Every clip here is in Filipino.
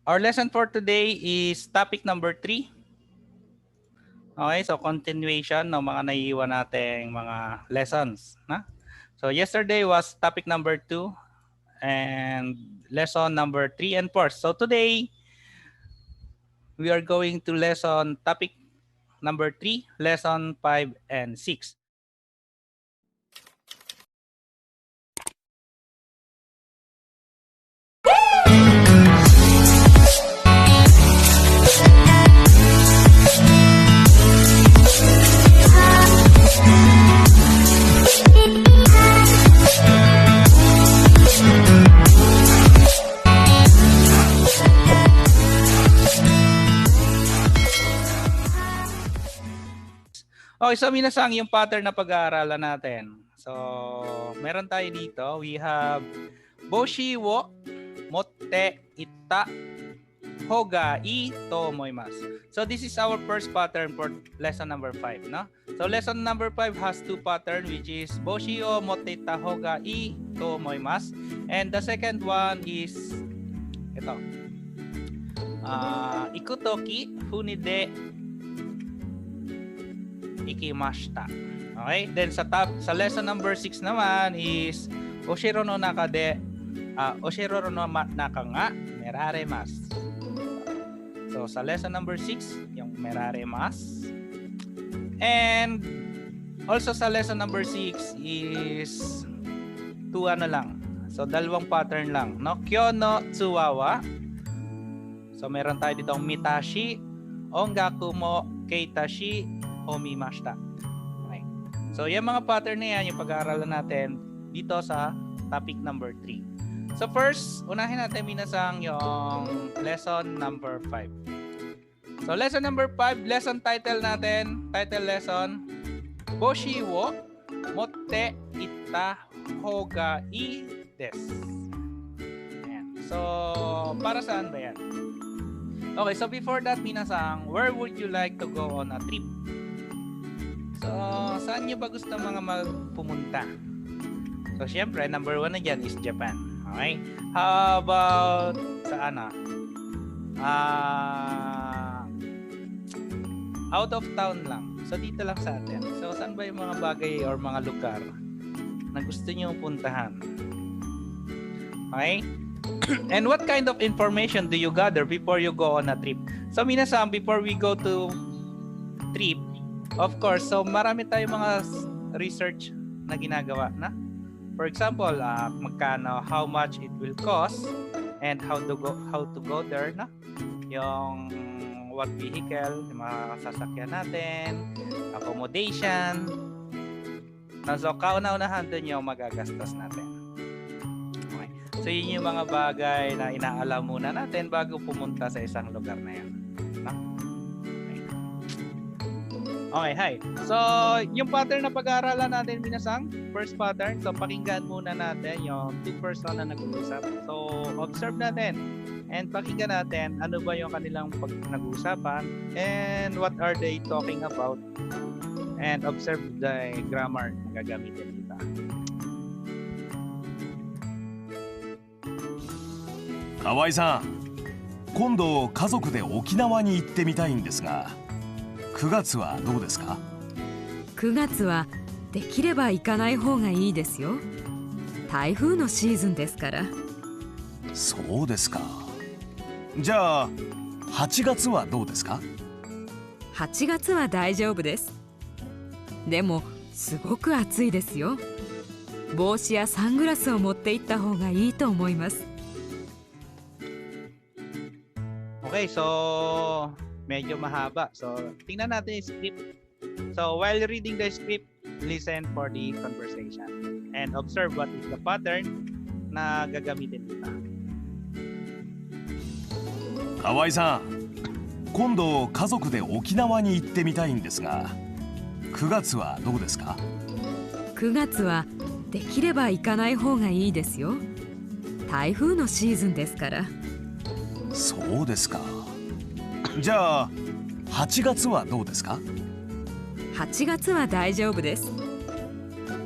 Our lesson for today is topic number 3. Okay, so continuation ng mga naiiwan nating mga lessons. Na? So yesterday was topic number 2 and lesson number 3 and 4. So today, we are going to lesson topic number 3, lesson 5 and 6. Okay, so minasang yung pattern na pag-aaralan natin. So, meron tayo dito. We have Boshi wo motte itta hoga i to omoimasu. So, this is our first pattern for lesson number 5, no? So, lesson number 5 has two patterns, which is Boshi wo motte itta hoga i to omoimasu. And the second one is ito. Ikutoki funide ikimashita. Okay? Then sa lesson number 6 naman is Oshiro no naka nga meraremasu. So sa lesson number 6, yung meraremasu. And also sa lesson number 6 is lang. So dalawang pattern lang, no? Kyo no tsuwawa. So meron tayo ditong mitashi, ongaku mo keitashi omimashita. Okay. So, yung mga pattern na yan, yung pag-aaralan natin dito sa topic number 3. So, first, unahin natin minasang yung lesson number 5. So, lesson number 5, lesson title natin, title lesson, Boshi wo motte itta hoga i desu. Ayan. So, para saan ba yan? Okay, so before that, minasang, where would you like to go on a trip? So, saan nyo ba gusto mga magpumunta? So, syempre, number 1 na dyan is Japan. Okay? How about saan na? Out of town lang. So, dito lang sa atin. So, saan ba yung mga bagay or mga lugar na gusto nyo puntahan? Okay? And what kind of information do you gather before you go on a trip? So, minasang, before we go to trip, of course, so marami tayong mga research na ginagawa na. For example, magkano, how much it will cost, and how to go there, na. Yung what vehicle, yung mga sasakyan natin, accommodation. So, kauna-unahan dun yung magagastos natin. Okay. So, yun yung mga bagay na inaalam muna natin bago pumunta sa isang lugar na yan. Okay, hi. So, yung pattern na pag-aaralan natin, minasang, first pattern. So, pakinggan muna natin yung two person na nag-uusap. So, observe natin and pakinggan natin ano ba yung kanilang nag-uusapan and what are they talking about, and observe the grammar na gagamitin dito. Kawai-san, 今度家族で沖縄に行ってみたいんですが、9月はどうですか？9月はできれば行かない方がいいですよ。台風のシーズンですから。そうですか。じゃあ8月はどうですか？8月は大丈夫です。でもすごく暑いですよ。帽子やサングラスを持って行った方がいいと思います。Okay, so medyo mahaba. So, tingnan natin yung script. So, while reading the script, listen for the conversation and observe what is the pattern na gagamitin nila. 河合さん、今度家族で沖縄に行ってみたいんですが、9月はどうですか？9月はできれば行かない方がいいですよ。台風のシーズンですから。そうですか。じゃあ8月はどうですか？8月は大丈夫です。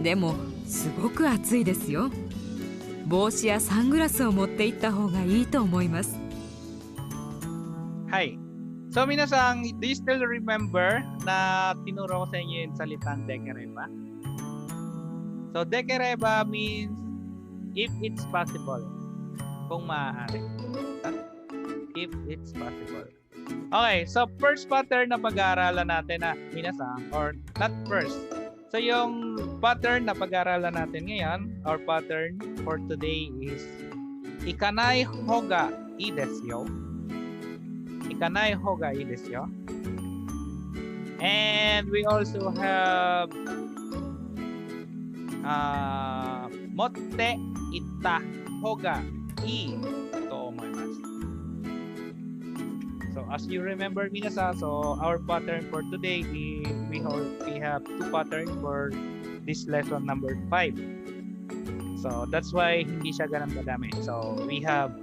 でもすごく暑いですよ。帽子やサングラスを持って行った方がいいと思います。Hi. So, minasang, do you still remember na tinuro ko sa inyo yung salitang dekereba? So, dekereba means if it's possible. Kung maaari. If it's possible. Okay, so first pattern na pag-aaralan natin na minasang, or not first. So, yung pattern na pag-aaralan natin ngayon, or pattern for today is Ikanai hoga ii desu yo. Ikanai hoga ii desu yo. And we also have motte itta hoga ii to omoimasu. So as you remember, minasa, so our pattern for today is we have two patterns for this lesson number 5. So that's why hindi siya ganun kadami. So we have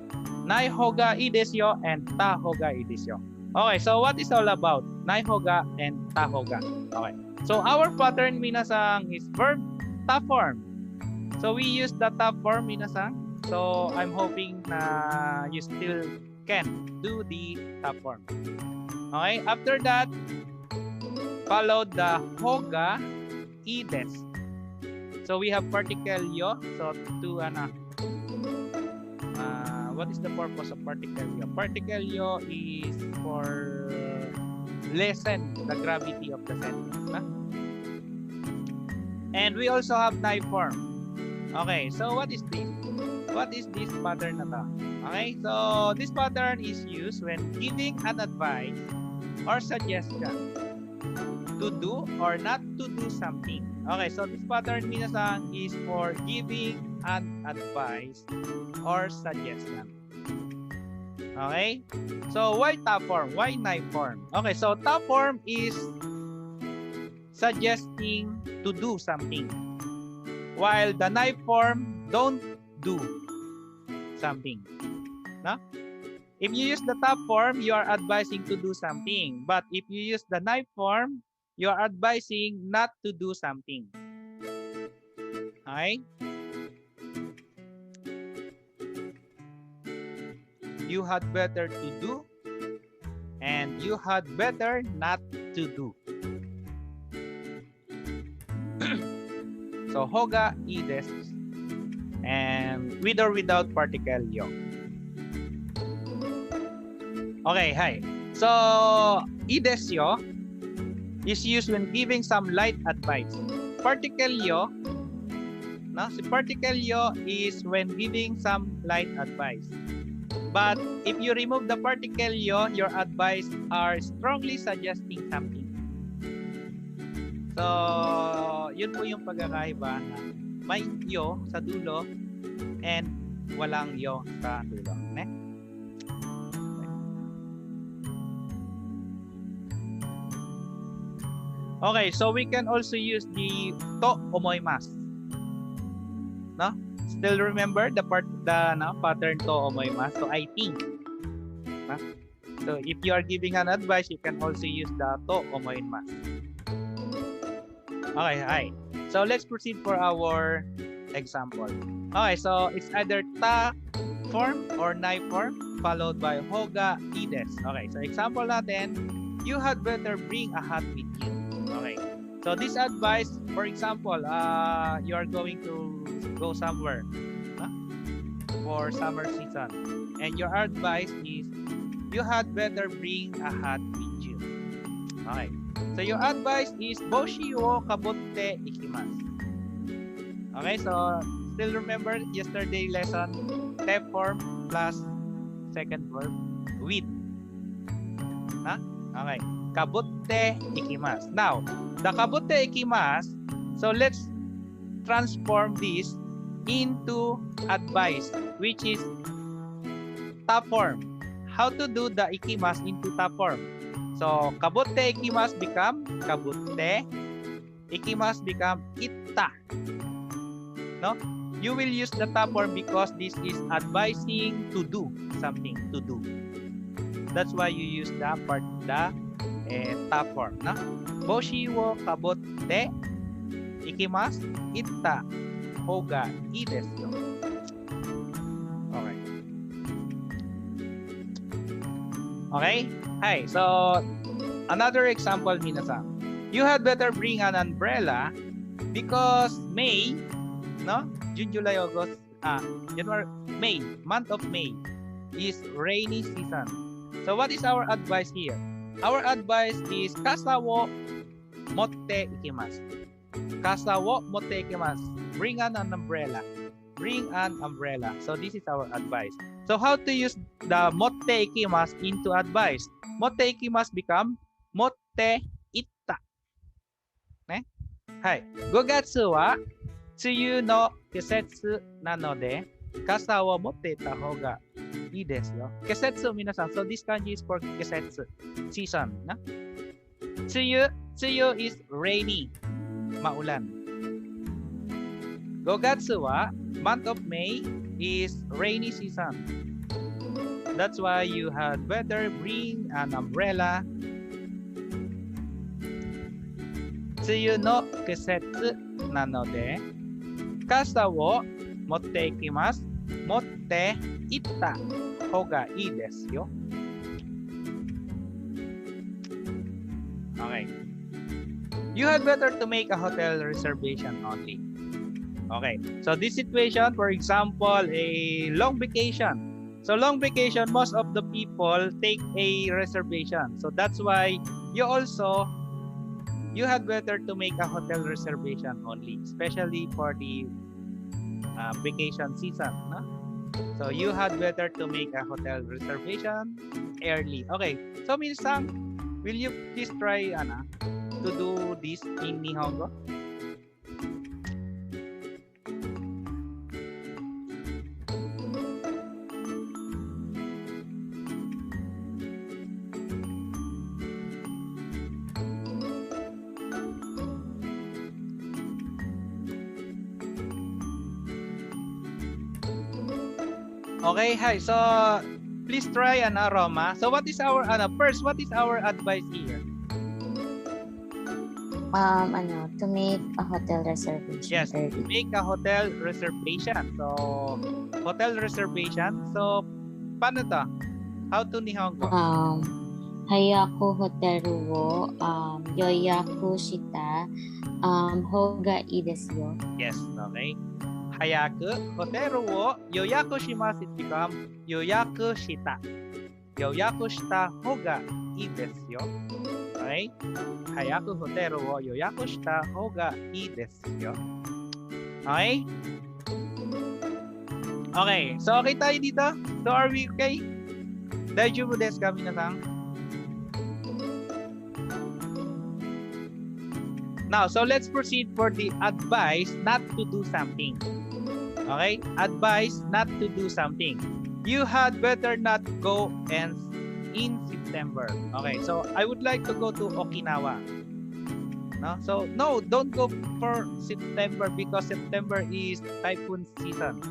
nai hoga ii desu yo and ta hoga ii desu yo. Okay, so what is all about nai hoga and ta hoga? Okay. So our pattern, minasang, is verb ta form. So we use the ta form, minasang. So I'm hoping na you still can do the ta form. Okay, after that, follow the hoga ii desu. So we have particle yo. So to what is the purpose of particle yo? Particle yo is for lessen the gravity of the sentence. And we also have nai form. Okay, so what is this? What is this pattern na to? Okay, so this pattern is used when giving an advice or suggestion to do or not to do something. Okay, so this pattern, minasang, is for giving an advice or suggestion. Okay, so why ta form? Why nai form? Okay, so ta form is suggesting to do something, while the nai form don't do something. No? If you use the ta form, you are advising to do something, but if you use the nai form, you are advising not to do something. Okay? You had better to do, and you had better not to do. So hoga ii desu, and with or without particle yo. Okay, hi. So ii desu yo is used when giving some light advice. Particle yo, no? Si particle yo is when giving some light advice. But if you remove the particle yo, your advice are strongly suggesting something. So, yun po yung pagkakaiba na may yo sa dulo and walang yo sa dulo. Ne? Okay, so we can also use the to omoimasu. No? Still remember the pattern to omoimasu? So I think. No? So if you are giving an advice, you can also use the to omoimasu. Okay, hi. So let's proceed for our example. Okay, so it's either ta form or nai form followed by hoga ii desu. Okay, so example natin, you had better bring a hat with you. Okay, so this advice, for example, you are going to go somewhere for summer season, and your advice is you had better bring a hat with you. Okay, so your advice is boshi wo kabutte ikimasu. Okay, so still remember yesterday lesson, te form plus second verb with. Okay, kabutte ikimasu. Now, the kabutte ikimasu, so let's transform this into advice, which is ta form. How to do the ikimasu into ta form? So, kabutte ikimasu become kabutte, ikimasu become itta. No? You will use the ta form because this is advising to do something, to do. That's why you use the ta form. No? Boshi wo kabutte ikimasu, itta hoga ii desu. Okay. Okay? Hi. So, another example, minasan. You had better bring an umbrella because May, no? June, July, August, January, May, month of May is rainy season. So, what is our advice here? Our advice is kasa wo motte ikimasu. Kasa wo motte ikimasu. Bring an umbrella. Bring an umbrella. So this is our advice. So how to use the motte ikimasu into advice? Motte ikimasu become motte itta. Ne? Hai. Gogatsu wa tsuyu no kesetsu nanode kasa wo motte ita hou ga ii desu yo. Kesetsu minasan. So this kanji is for kesetsu. Season. Na? Tsuyu is rainy. Maulan. Gogatsu wa month of May is rainy season. That's why you had better bring an umbrella. Tsuyu no kesetsu nanode kasa wo motte ikimasu. Motte itta hou ga ii desu yo. Okay. You had better to make a hotel reservation only. Okay. So this situation, for example, a long vacation. So long vacation, most of the people take a reservation. So that's why you had better to make a hotel reservation only, especially for the vacation season. No? So you had better to make a hotel reservation early. Okay. So Min-san, will you please try to do this in Nihongo? Okay, hi. So please try Roma. So what is our first? What is our advice here? To make a hotel reservation. Yes, early. make a hotel reservation. So hotel reservation. So paano to? How to Nihongo? Hayaku hotel wo yoyaku shita hou ga ii desu yo. Yes, okay. Hayaku hotel wo yoyaku shimasu. It become yoyaku shita. Yoyaku shita hou ga ii desu yo. Okay? Hayaku hotel wo yoyaku shita hou ga ii desu yo. Okay? Okay. So okay tayo dito? So are we okay? Daijoubu desu ka minasan? Now, so let's proceed for the advice not to do something. Okay? Advice not to do something. You had better not go in September. Okay, so I would like to go to Okinawa. No? So, no, don't go for September because September is typhoon season.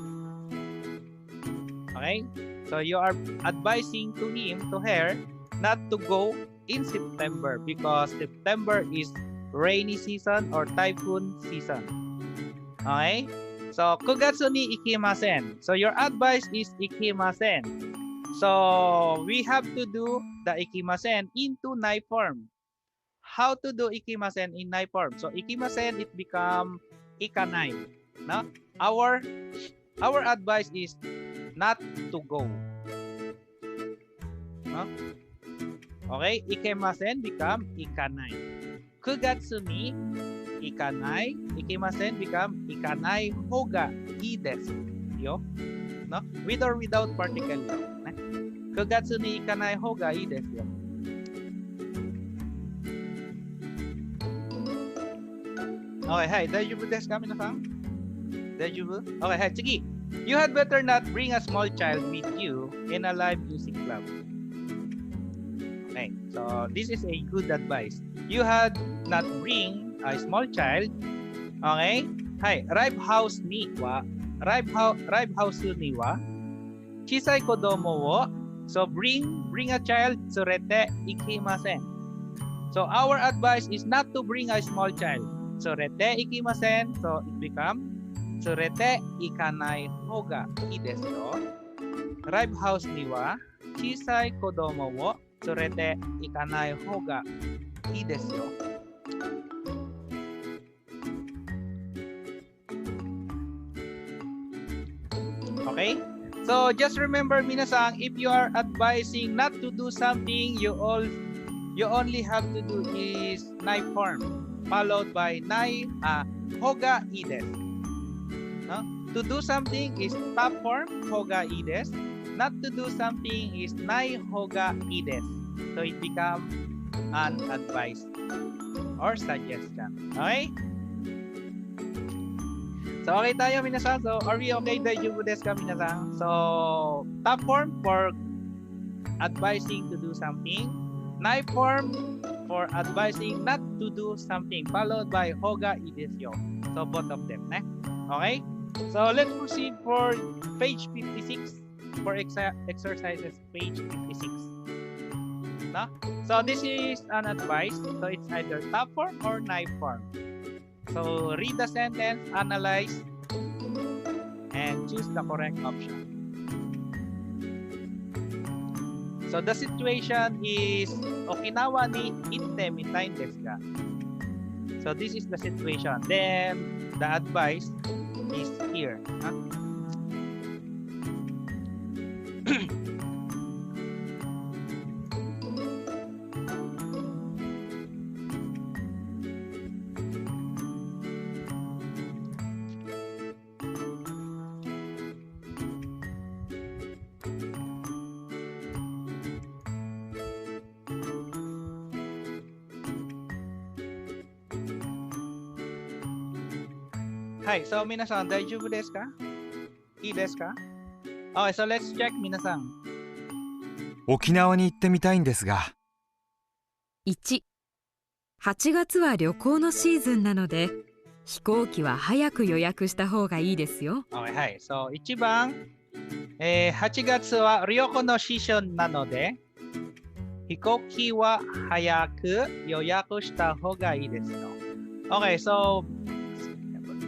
Okay? So, you are advising to him, to her, not to go in September because September is rainy season or typhoon season. Okay? So, kugatsu ni ikimasen. So, your advice is ikimasen. So, we have to do the ikimasen into nai form. How to do ikimasen in nai form? So, ikimasen, it become ikanai. No? Our advice is not to go. No? Okay? Ikimasen become ikanai. Kugatsu ni ikanai, ikimasen become ikanai hou ga ii desu yo. No? With or without particle yo. Kugatsu ni ikanai hou ga ii desu yo. Okay, hi. Daijoubu desu ka minasan? Daijoubu? Okay, hi. Tsugi. You had better not bring a small child with you in a live music club. Okay, so this is a good advice. You had not bring a small child. Okay? Hi, live house ni wa chisai kodomo wo. So bring a child surete ikimasen. So our advice is not to bring a small child. Surete ikimasen. So it become surete ikanai hou ga ii desu yo. Live house ni wa chisai kodomo wo tsurete ikanai hou ga ii desu yo. Okay? So just remember, minasan, if you are advising not to do something, you only have to do is nai form followed by nai hoga ii desu. No? To do something is top form hoga ii desu. Not to do something is nai hoga ii desu. So it becomes an advice or suggestion. Okay? So okay tayo minasan. So are we okay? Daijoubu desu ka minasan? So top form for advising to do something, nai form for advising not to do something, followed by hoga ii desu yo. So both of them, ne? Okay? So let's proceed for page 56 for exercises page 56. No? So this is an advice. So it's either top form or nai form. So read the sentence, analyze, and choose the correct option. So the situation is Okinawa ni itte mitai desu ka? So this is the situation. Then the advice is here. Huh? Hi, so minasan, daijoubu desu ka? Ii desu ka? Okay, so let's check minasan. 沖縄に行ってみたいんですが、1、8月は旅行のシーズンなので、飛行機は早く予約した方がいいですよ。Okay, hi. So 1番、8月は旅行のシーズンなので、飛行機は早く予約した方がいいですよ。Okay, so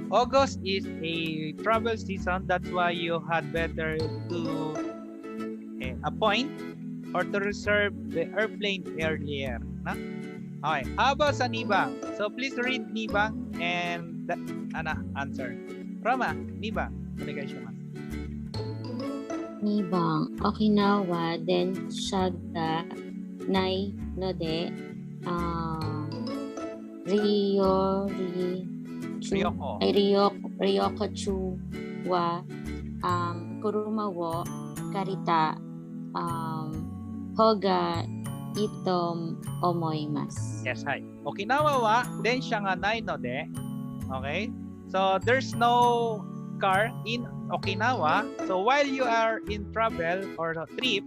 August is a travel season. That's why you had better to appoint or to reserve the airplane earlier. Na? Okay. How about sa Nibang? So please read Nibang and answer. Roma, Nibang. Conjugation. 2番、Okinawa densha ga nai no de, Ryoko wa kuruma wo karita hoga ito omoimasu. Yes, hi. Okinawa wa densha ga nai no de. Okay? So there's no car in Okinawa. So while you are in travel or a trip,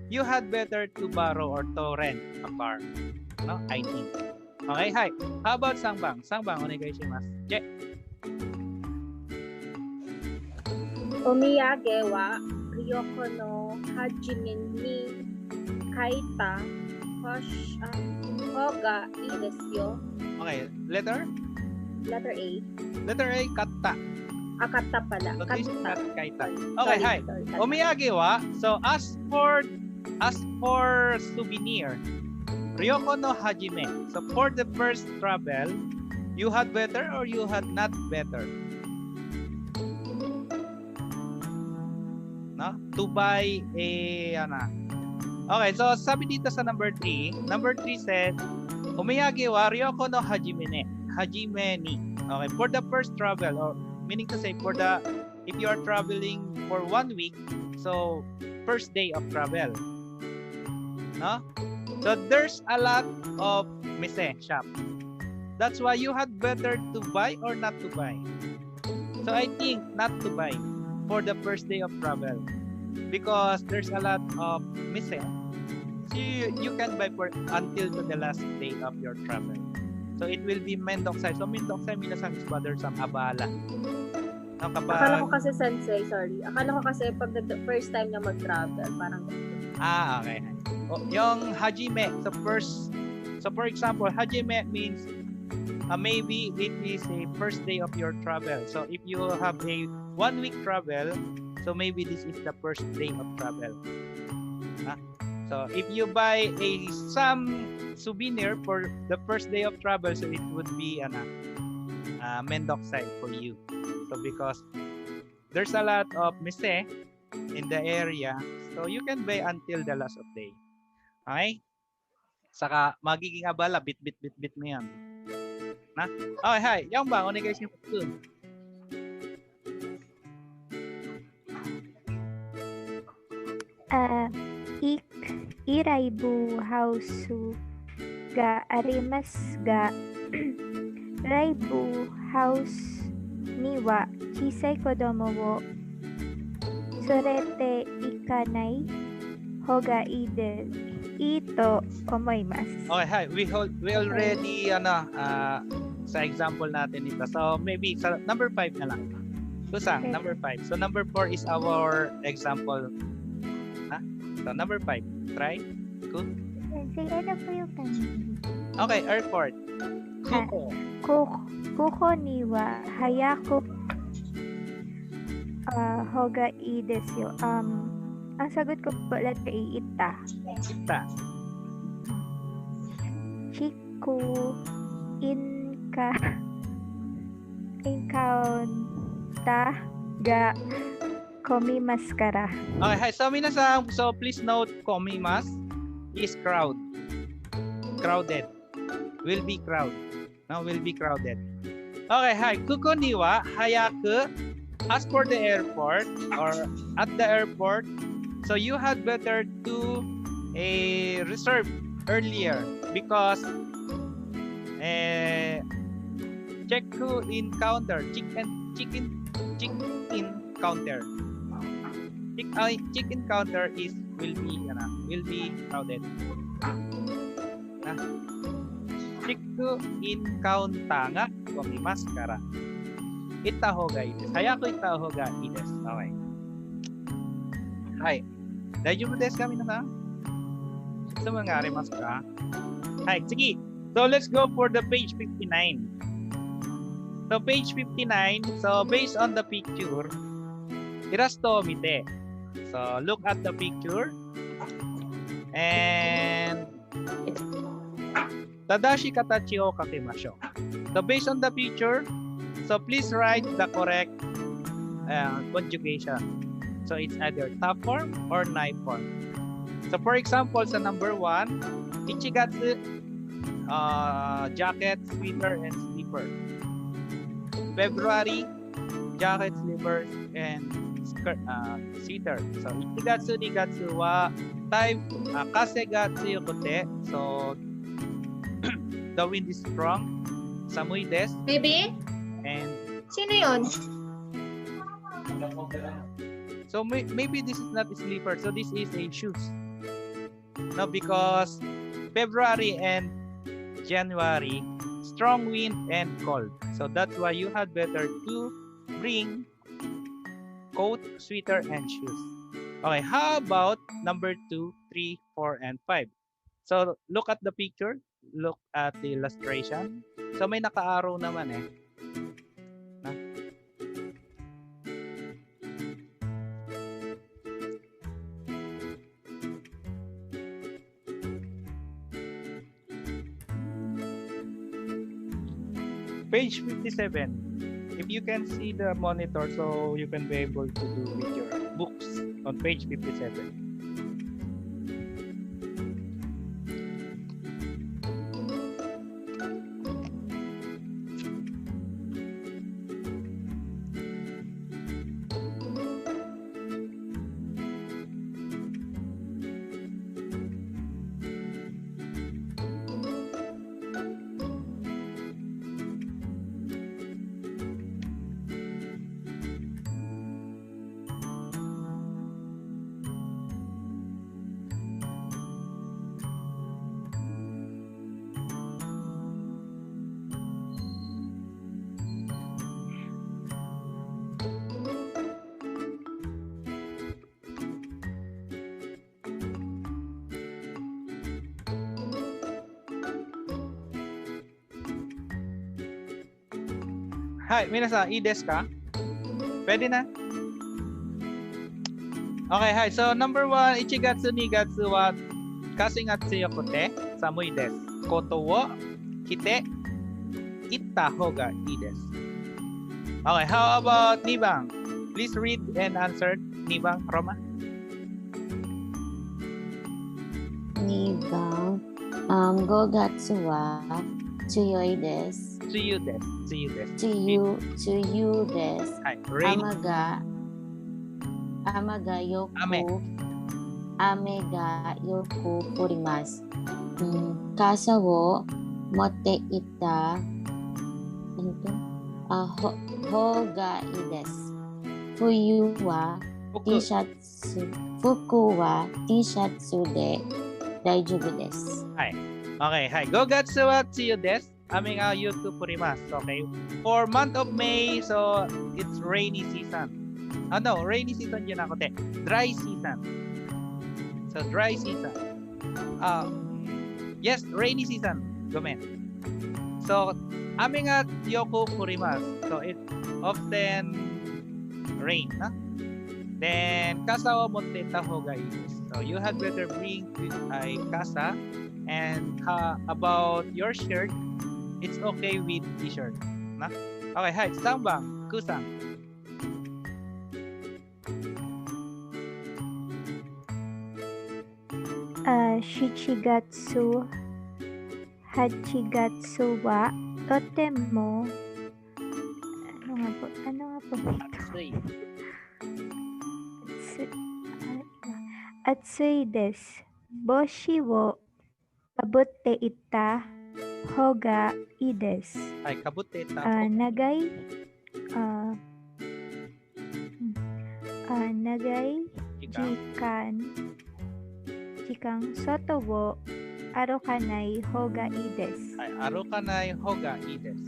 you had better to borrow or to rent a car. No, I think. Okay, hi. How about Sangbang? Sangbang, onegaishimasu. Che. お土産はryokoの初めに書いた方がいいですよ。Okay, letter? Letter A. Letter A, katta. Katta pala. So this is not kaita. Sorry. Okay, hi. Sorry. Omiyage wa, so as for souvenir, ryoko no hajime. So for the first travel, you had better or you had not better? No? To buy a Okay, so sabi dito sa number 3. Number 3 said, Omiyage wa ryoko no hajime ni. Okay, for the first travel, or meaning to say if you are traveling for 1 week, so first day of travel. No? So there's a lot of mise shop. That's why you had better to buy or not to buy. So I think not to buy for the first day of travel, because there's a lot of mise. So you can buy for until to the last day of your travel. So it will be mendoksai. So mendoksai minasan is bothersome, abala. No, Akala ko kasi sensei, sorry. Akala ko kasi pag first time na mag-travel, parang okay. Yung hajime, so for example, hajime means maybe it is a first day of your travel. So if you have a 1 week travel, so maybe this is the first day of travel. So if you buy some souvenir for the first day of travel, so it would be mendoxide for you. So because there's a lot of mise in the area, so you can buy until the last of day. Okay? Saka magiging abala, bit mo yan. Na? Okay, hi. Yung ba? Guys yung dun. Iraibu hausu ga arimasu ga raibu house ni wa chisai kodomo wo sorete ikanai hoga ii to omoimasu. Okay, hi. We already sa example natin ito. So maybe sa number 5 na lang. Kusang, number 5. So number 4 is our example. So number 5. Try. Good. Ano po yung kanina? Okay, airport. Kuko ni wa hayaku hoga ii desu yo. Ang sagot ko po letter A, ita. Ita. Chiku inkaunta ga komimasu kara. Okay, hi. So minasan, so please note komimasu is crowd. Crowded. Will be crowd. No, will be crowded. Okay, hi. Kuko ni wa hayaku. As for the airport or at the airport, so you had better do a reserve earlier because check in counter, check-in counter. Check-in counter will be crowded. Check-in counter nga komimasu kara. Ita hoga ii desu. Hayaku ita hoga ii desu. Okay. Hai. Daijoubu desu ka minasan? Sumunod nga arimasu ka? Hai, sige. So let's go for the page 59. So page 59, so based on the picture, irasto o mite. So look at the picture and tadashi katachi o kakemashou. So based on the picture, so please write the correct conjugation. So it's either ta form or nai form. So for example, sa number 1, ichigatsu, jacket, sweater, and slipper. February, jacket, slippers, and skirt, sweater. So ichigatsu, nigatsu wa type kase ga tsuyokote. So the wind is strong. Samui desu. Baby? And Sino yun? so maybe this is not a slipper. So this is a shoes. No, because February and January, strong wind and cold. So that's why you had better to bring coat, sweater, and shoes. Okay, how about number 2, 3, 4, and 5? So look at the picture. Look at the illustration. So may naka-arrow naman eh. Page 57. If you can see the monitor, so you can be able to do with your books on page 57. Hi, minasan, i desu ka? Pwede na? Okay, hi. So number 1, ichigatsu nigatsu wa kasi nga tsuyoku te samui desu. Koto wo kite itta hou ga ii desu. Okay, how about 2番? Please read and answer 2番, Roma. 2番、5月は強いです。Tsuyu desu. Tsuyu desu. 梅雨です。はい。Rainy. 雨がよく降ります。傘を持っていった方がいいです。冬は T シャツ、服は T シャツで大丈夫です。はい。Okay, hi. 5月は梅雨です。雨がよく降ります。Okay. For month of May, so it's rainy season. No, rainy season yun ako te. Dry season. So dry season. Yes, rainy season. Gomen. So, ame nga yoku furimasu. So it often rain, na? Then kasa wa motte ita hou ga ii desu. So you had better bring a kasa. And about your shirt, it's okay with t-shirt, na? Okay, hi. 3番, Ku-san. 7月、8月はとてもano nga po ito? 暑いです。帽子をかぶっていた方がいいです。はい、かぶっていた。長い時間外を歩かない方がいいです。はい、歩かない方がいいです。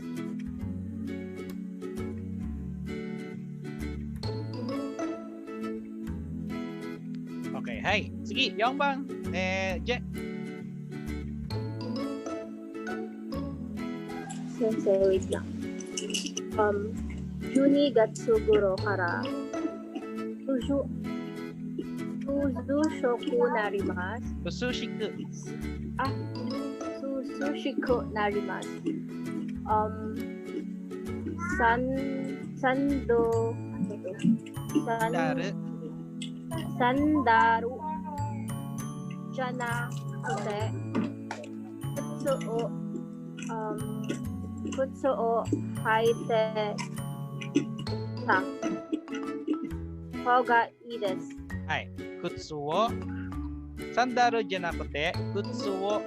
Okay, はい。次、4番。J。先生、wait lang. 12月頃から涼しくなります。涼しく。涼しくなります。サンダルじゃなくて靴を履いてた方がいいです。はい。靴をサンダルじゃなくて靴を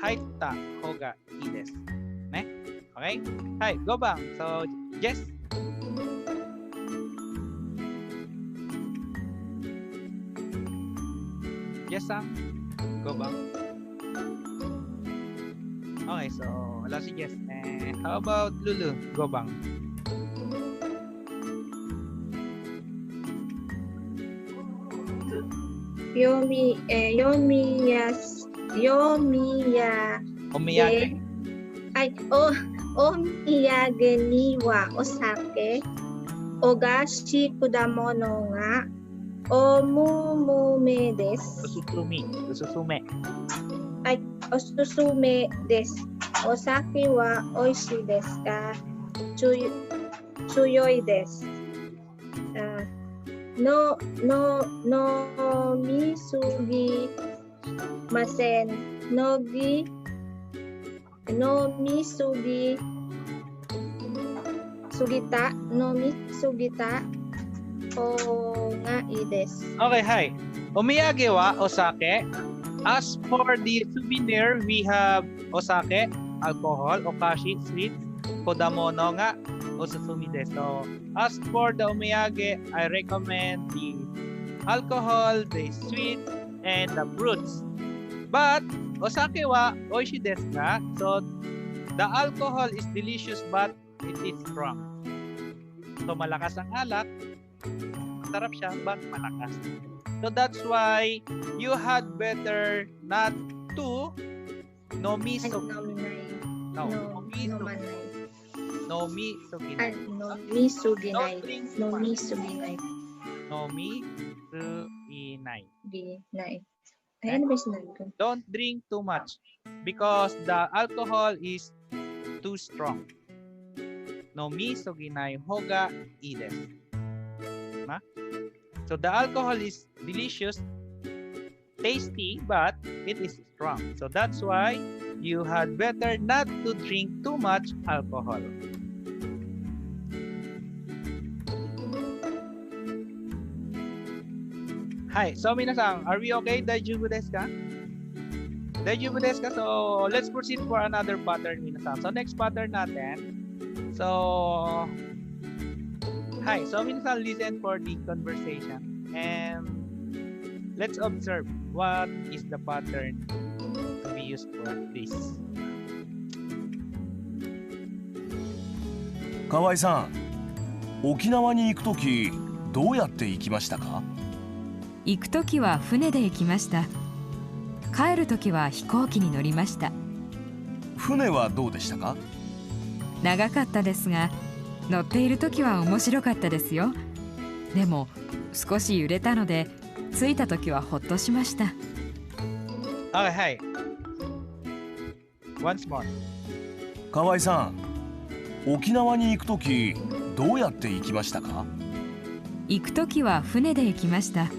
履いた方がいいです。ね。Okay? はい。5番。So, Jess. ジェスさん。5番。Okay, so wala si Jess. How about Lulu? 5番。読みやお土産。はい、お土産にはお酒、お菓子、果物がおむむめです。おすすめ。はい、おすすめです。お酒は美味しいですか？強いです。飲みすぎません。飲みすぎた方がいいです。Okay, hi. お土産はお酒。As for the souvenir, we have osake, alcohol, okashi, sweets, kodamono nga osusumi desu. So, as for the omiyage, I recommend the alcohol, the sweets, and the fruits. But, osake wa oishi desu nga. So, the alcohol is delicious but it is strong. So, malakas ang alak. Masarap siya but malakas. So that's why you had better not to nomisuginai. Suinai. Di na Ayan na ba sinabi ko? Don't drink too much because the alcohol is too strong. No mi soginai hoga ii desu. So the alcohol is delicious, tasty, but it is strong. So that's why you had better not to drink too much alcohol. Hi, so minasan, are we okay? Daijoubu desu ka? Daijoubu desu ka? So let's proceed for another pattern minasan. So next pattern natin. So hi, so minasan, listen for the conversation and let's observe what is the pattern to be used for this. 河合さん、沖縄に行くときどうやって行きましたか？行くときは船で行きました。帰るときは飛行機に乗りました。船はどうでしたか？長かったですが、乗っているときは面白かったですよ。でも少し揺れたので、着いたときはほっとしました。Okay, hi. Once more. 河合さん、沖縄に行くときどうやって行きましたか？行くときは船で行きました。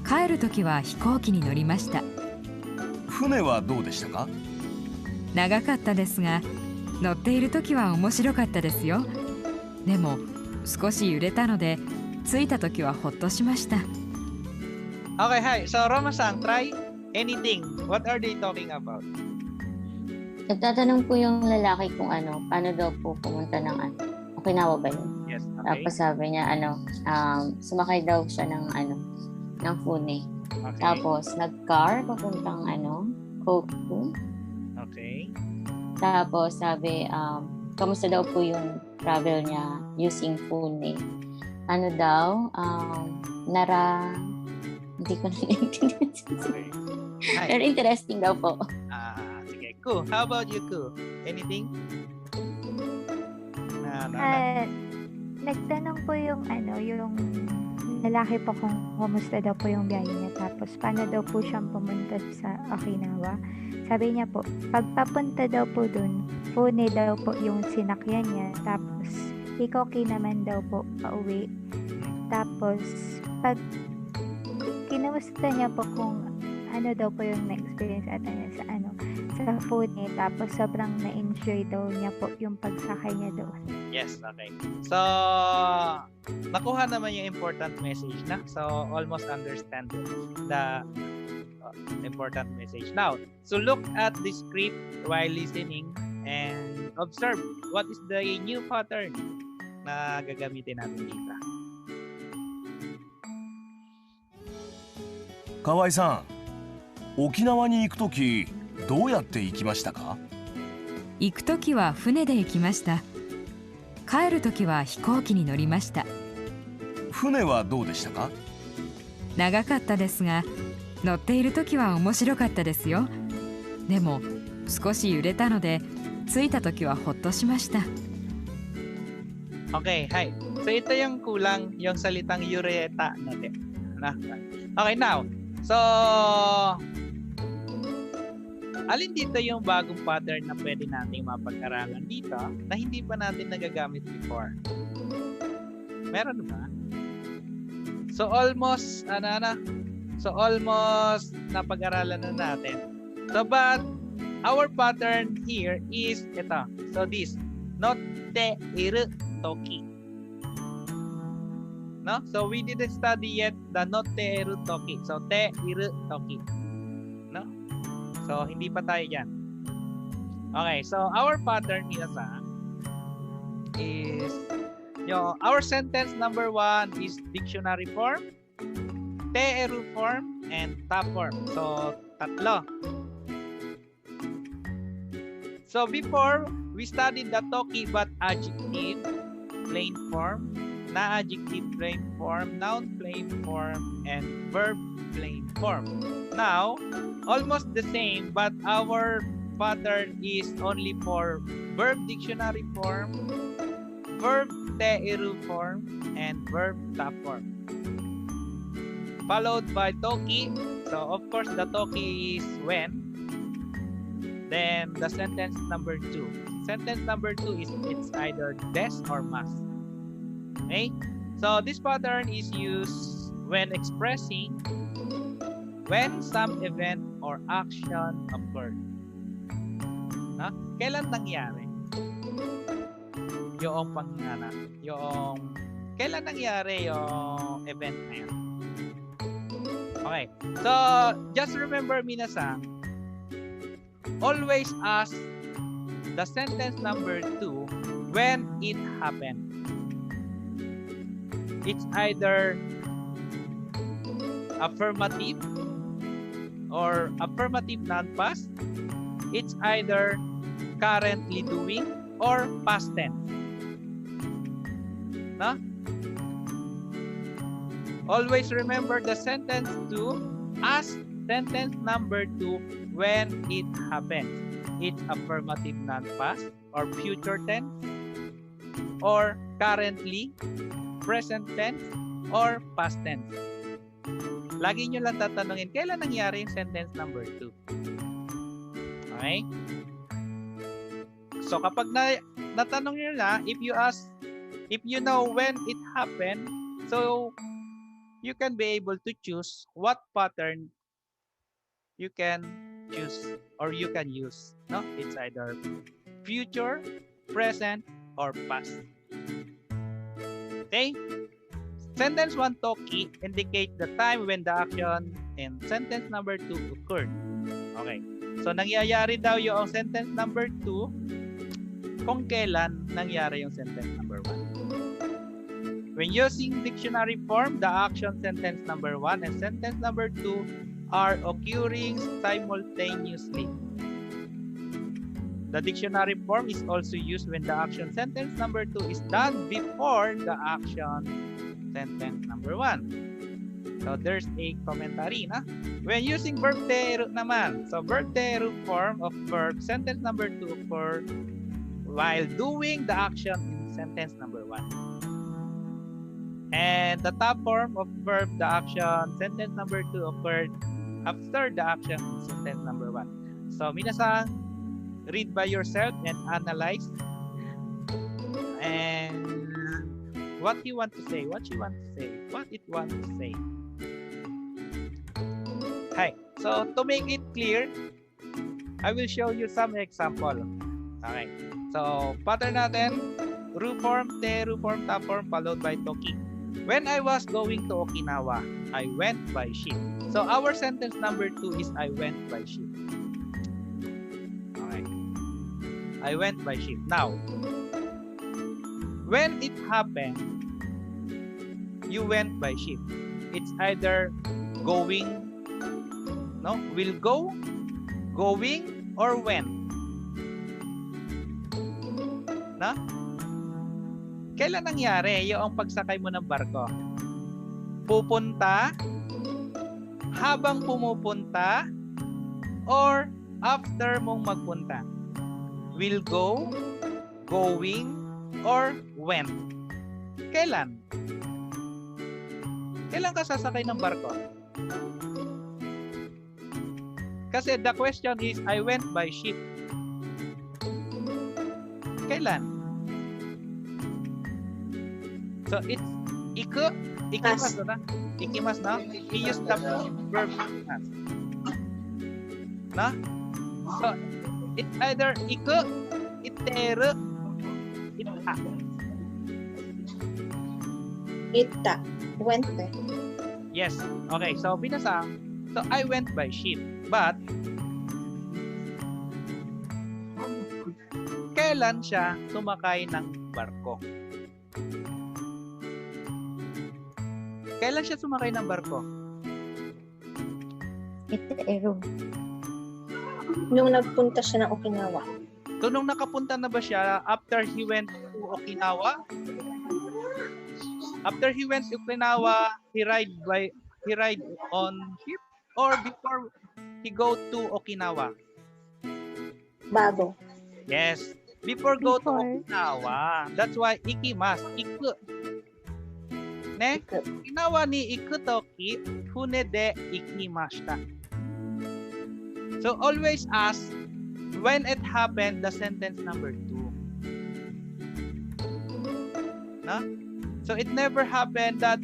帰るときは飛行機に乗りました。船はどうでしたか？長かったですが、乗っているときは面白かったですよ。でも少し揺れたので、着いたときはほっとしました。Okay, hi. So Roma-san, try anything. What are they talking about? Nagtatanong po yung lalaki kung paano daw po pumunta ng Okinawa ba yun? Yes, okay. Tapos sabi niya, sumakay daw siya ng fune. Okay. Tapos, nag-car, papuntang, Koku. Okay. Tapos, sabi, kamusta daw po yung travel niya using fune. Ano daw, hindi ko na-intindihan. Okay. Hi. Pero interesting daw po. Sige. Ku, how about you, Ku? Anything? Nagtanong po yung lalaki po kung kumusta daw po yung biyahe niya. Tapos paano daw po siyang pumunta sa Okinawa. Sabi niya po, pagpapunta daw po dun, fune daw po yung sinakyan niya. Tapos hikoki naman daw po pauwi. Tapos pag kinamusta niya po kung ano daw po yung na-experience ata niya sa fune. Tapos sobrang na-enjoy daw niya po yung pagsakay niya doon. Yes, okay. So, nakuha naman yung important message na. So, almost understand the important message. Now, so look at the script while listening and observe what is the new pattern na gagamitin natin dito. 河合さん、沖縄に行くときどうやって行きましたか？行くときは船で行きました。帰るときは飛行機に乗りました。船はどうでしたか？長かったですが、乗っているときは面白かったですよ。でも少し揺れたので、着いたときはほっとしました。Okay, hi. So ito yung kulang, yung salitang yureta natin. Okay, now. So, alin dito yung bagong pattern na pwede nating mapag-aralan dito na hindi pa natin nagagamit before? Meron ba? So almost almost napag-aralan na natin. So but our pattern here is ito. So this, notte iru toki. No? So we didn't study yet the notte iru toki. So te iru toki. No? So, hindi pa tayo dyan. Okay, so our pattern minasan is our sentence number 1 is dictionary form, te-eru form, and ta form. So, tatlo. So, before, we studied the toki but adjective plain form, na-adjective plain form, noun plain form, and verb plain form. Now, almost the same, but our pattern is only for verb dictionary form, verb te-eru form, and verb ta form. followed by toki. So of course the toki is when. Then the sentence number 2. Sentence number 2 is it's either des or must. Okay? So this pattern is used when expressing when some event or action occurred. Na? Kailan nangyari? Yung kailan nangyari yung event na yun? Okay. So, just remember, minasan, always ask the sentence number 2 when it happened. It's either affirmative or affirmative non-past. It's either currently doing or past tense. No? Always remember the sentence 2 as sentence number 2 when it happens. It's affirmative non-past or future tense or currently, present tense, or past tense. Lagi nyo lang tatanungin, kailan nangyari yung sentence number 2? Okay? So kapag natanong nyo na, if you know when it happened, so you can be able to choose what pattern you can choose or you can use. No? It's either future, present, or past. Okay? Sentence 1 toki indicate the time when the action in sentence number 2 occurred. Okay. So, nangyayari daw yung sentence number 2 kung kailan nangyari yung sentence number 1. When using dictionary form, the action sentence number 1 and sentence number 2 are occurring simultaneously. The dictionary form is also used when the action sentence number 2 is done before the action sentence number 1. So there's a commentary, na? When using verb te root naman. So verb te root form of verb sentence number 2 occur while doing the action in sentence number 1. And the top form of verb the action sentence number 2 occurred after the action in sentence number 1. So minasan, read by yourself and analyze and what you want to say, what it want to say. Hi. So to make it clear, I will show you some example. Okay. So pattern natin, ru form, te, ru form, ta form, followed by toki. When I was going to Okinawa, I went by ship. So our sentence number 2 is I went by ship. Okay. I went by ship. Now, when it happened, you went by ship. It's either going, no, will go, going, or went. Na? Kailan nangyari yung pagsakay mo ng barko? Pupunta, habang pumupunta, or after mong magpunta? Will go, going, or went? Kailan? Kailan ka sasakay ng barko? Kasi the question is, I went by ship. Kailan? So it's ikimas na. Ikimas na. We use the verb ikimas. Na? So it's either iku, iteru, ita. Ita. Went by. Yes. Okay. So binasang. So I went by ship. But kailan siya sumakay ng barko? Kailan siya sumakay ng barko? Iteru. Nung nagpunta siya ng Okinawa. So nung nakapunta na ba siya after he went to Okinawa? After he went to Okinawa, he ride on ship or before he go to Okinawa? Bago. Yes, before go to Before. Okinawa. That's why ikimas, iku. Ne, okinawa ni iku toki fune de ikimashita. So always ask when it happened, the sentence number 2. No? So it never happened that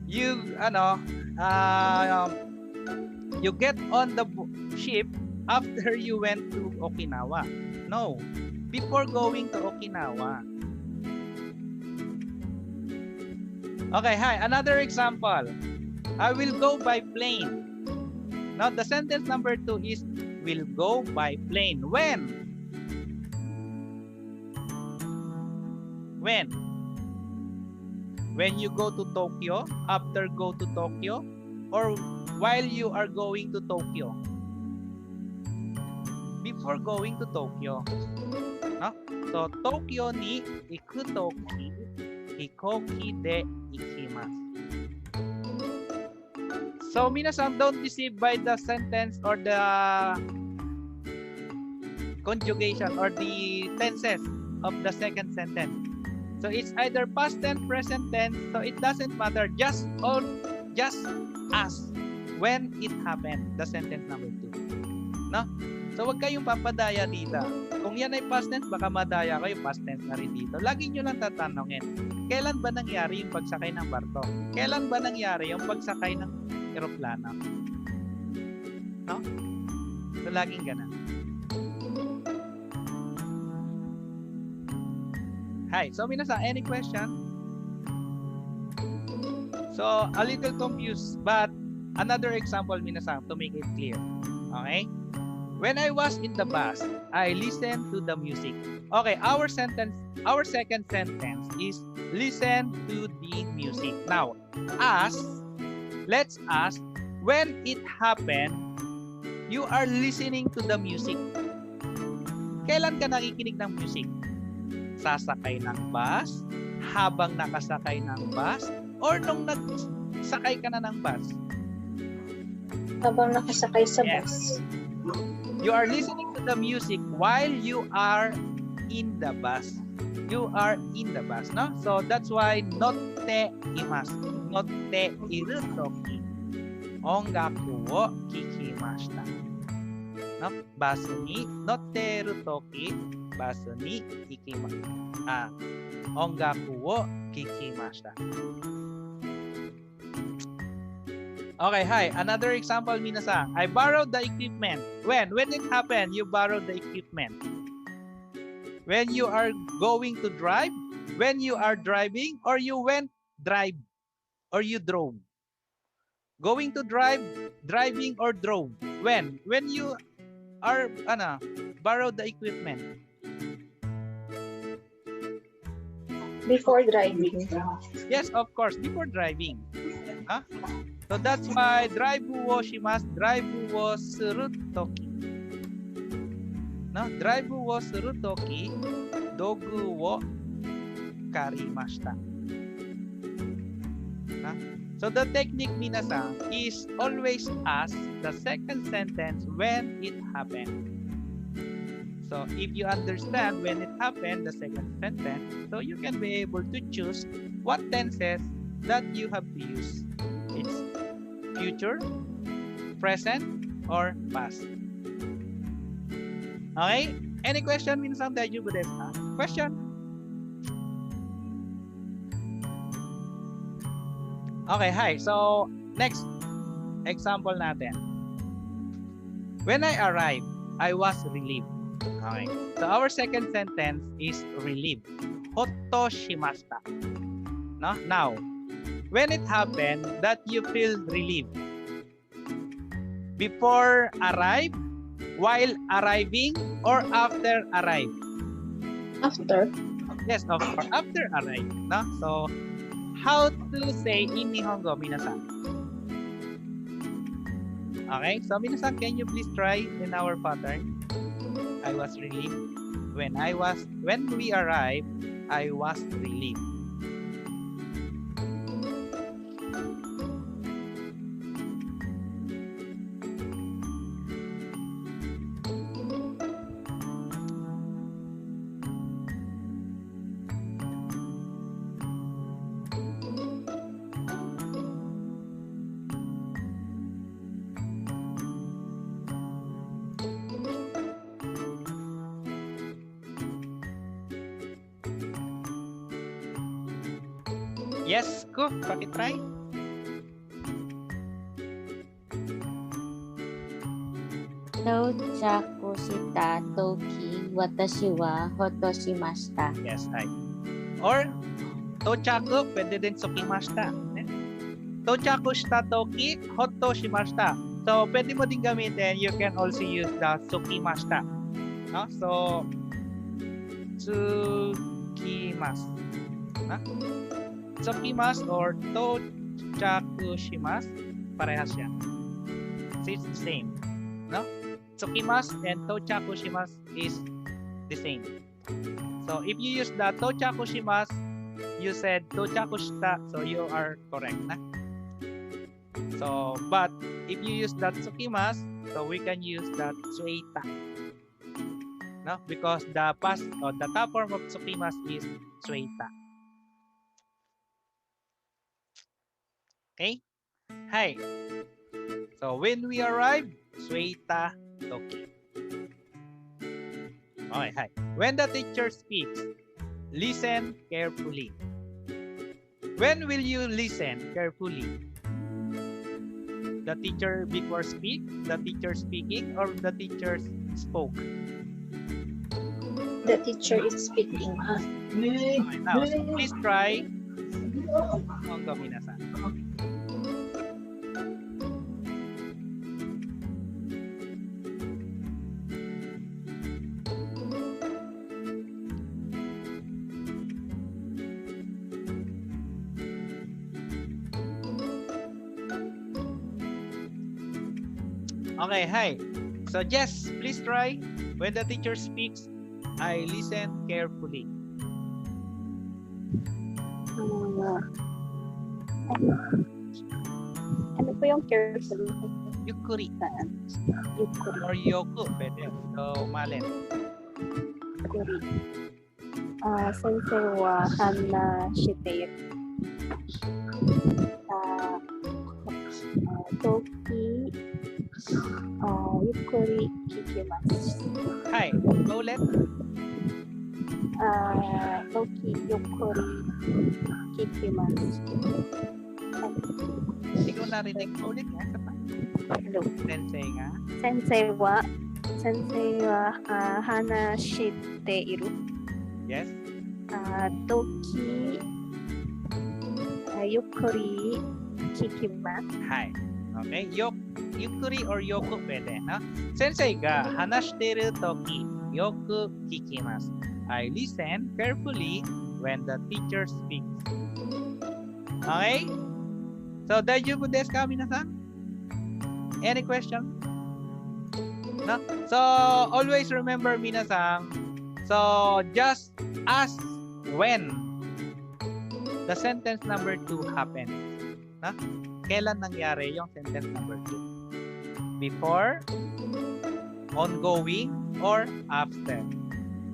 you you get on the ship after you went to Okinawa. No, before going to Okinawa. Okay, hi, another example. I will go by plane. Now the sentence number 2 is will go by plane. When? When? When you go to Tokyo, after go to Tokyo, or while you are going to Tokyo? Before going to Tokyo. No? So, Tokyo ni iku toki, hikoki de ikimasu. So, minasan, don't deceive by the sentence or the conjugation or the tenses of the second sentence. So it's either past tense, present tense, so it doesn't matter. Just ask when it happened, the sentence number 2. No? So wag kayong papadaya dito. Kung yan ay past tense, baka madaya kayo, past tense na rin dito. Lagi nyo lang tatanungin, kailan ba nangyari yung pagsakay ng barko? Kailan ba nangyari yung pagsakay ng eroplano? No? So laging ganun. Hi. So, minasan, any question? So, a little confused, but another example, minasan, to make it clear. Okay? When I was in the bus, I listened to the music. Okay, our second sentence is listen to the music. Now, let's ask, when it happened, you are listening to the music. Kailan ka nakikinig ng music? Sasakay ng bus, habang nakasakay ng bus, or nung nagsakay ka na ng bus? Habang nakasakay sa bus. You are listening to the music while you are in the bus. You are in the bus, no? So that's why notte imasu. Notte iru toki ongaku wo kikimashita. No? Basu ni notteru toki basu ni ikimasu. Ongaku wo kikimashita. Okay, hi. Another example, minasan. I borrowed the equipment. When it happened, you borrowed the equipment. When you are going to drive, when you are driving, or you went drive, or you drove. Going to drive, driving, or drove. When you are borrowed the equipment. Before driving. Yes, of course, before driving. Huh? So that's why drive wo shimasu, drive wo suru toki. No, drive wo suru toki, dogu wo karimashita. Huh? So the technique, minasan, is always ask the second sentence when it happened. So if you understand when it happened, the second sentence, so you can be able to choose what tenses that you have to use. It's future, present, or past. Okay? Any question? Minsan tayo ba desu ka? Question? Okay, hi. So, next example natin. When I arrived, I was relieved. Okay. So, our second sentence is relieved. Hotto shimashita. No? Now, when it happened that you feel relieved? Before arrive, while arriving, or after arrive? After. Yes, of course, after arrive. No? So, how to say in Nihongo, minasan? Okay, so minasan, can you please try in our pattern? I was relieved. When we arrived, I was relieved. Yes, ko, pakitry. Touchaku shita toki watashi wa hoto shimashita. Yes, hi. Or, tochaku, pwede din sukimashita. Tochaku shita toki, hoto shimashita. So, pwede mo din gamitin, you can also use the sukimashita. No? So, tsukimasu. Tsukimasu or tochaku shimasu, parehas yan. So, it's the same. No? Tsukimasu and tochaku shimasu is the same. So, if you use the tochaku shimasu, you said tochaku shita, so you are correct. Na? So, but if you use that tsukimasu, so we can use that tsueita. No? Because the past or the top form of tsukimasu is tsueita. Okay? Hi. So, when we arrive, tsueita toki. Okay, hi. When the teacher speaks, listen carefully. When will you listen carefully? The teacher before speak, the teacher speaking, or the teacher spoke? The teacher is speaking. Okay, now, so please try. Nihongo minasan. Okay, hi. So, Jess, please try. When the teacher speaks, I listen carefully. Ano po yung carefully? Yukuri. Yukuri. Or yoku, pwede. So, malen. Yukuri. Sensei wa hanashite toki yukuri kikimasu. Hi, go ulit. Toki yukuri kikimasu. Hindi ko narinig ko ulit nga. Hello. Sensei nga. Sensei wa hanashite iru. Yes. Toki yukuri kikimasu. Hi. Okay. Yukuri or yoku pwede. No? Sensei ga hanashiteru toki yoku kikimasu. I listen carefully when the teacher speaks. Okay? So, daijoubu desu ka, minasan? Any question? No? So, always remember, minasan. So, just ask when the sentence number 2 happens. No? Kailan nangyari yung sentence number 2? Before, ongoing, or after.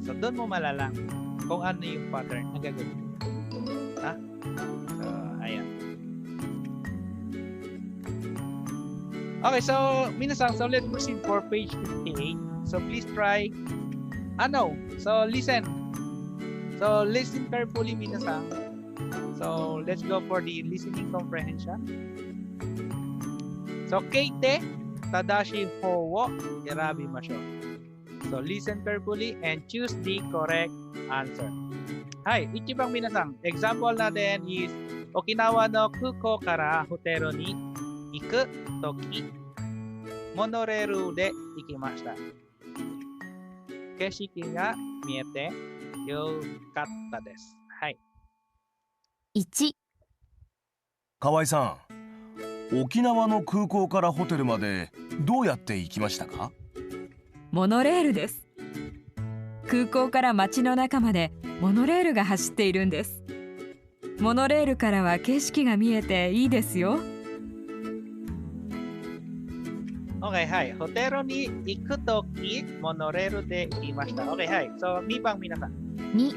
So, doon mo malalang kung ano yung pattern na gagawin. Ha? So, ayan. Okay, so, minasan, so let's proceed for page 58. So, please try, so listen. So, listen carefully, minasan. So, let's go for the listening comprehension. So, keite, tadashi hou wo erabimasho. So, listen carefully and choose the correct answer. Hi, ichibang minasan. Example natin is, Okinawa no kuko kara hotero ni iku toki, monoreiru de ikimashita. Keshiki ga miete yokatta desu. Hi. 1、河合さん、沖縄の空港からホテルまでどうやって行きましたか？モノレールです。空港から街の中までモノレールが走っているんです。モノレールからは景色が見えていいですよ。Okay, hi. Hotero ni iku toki, monoreiru de ikimashita. Okay, hi. So, 2番皆さん。2、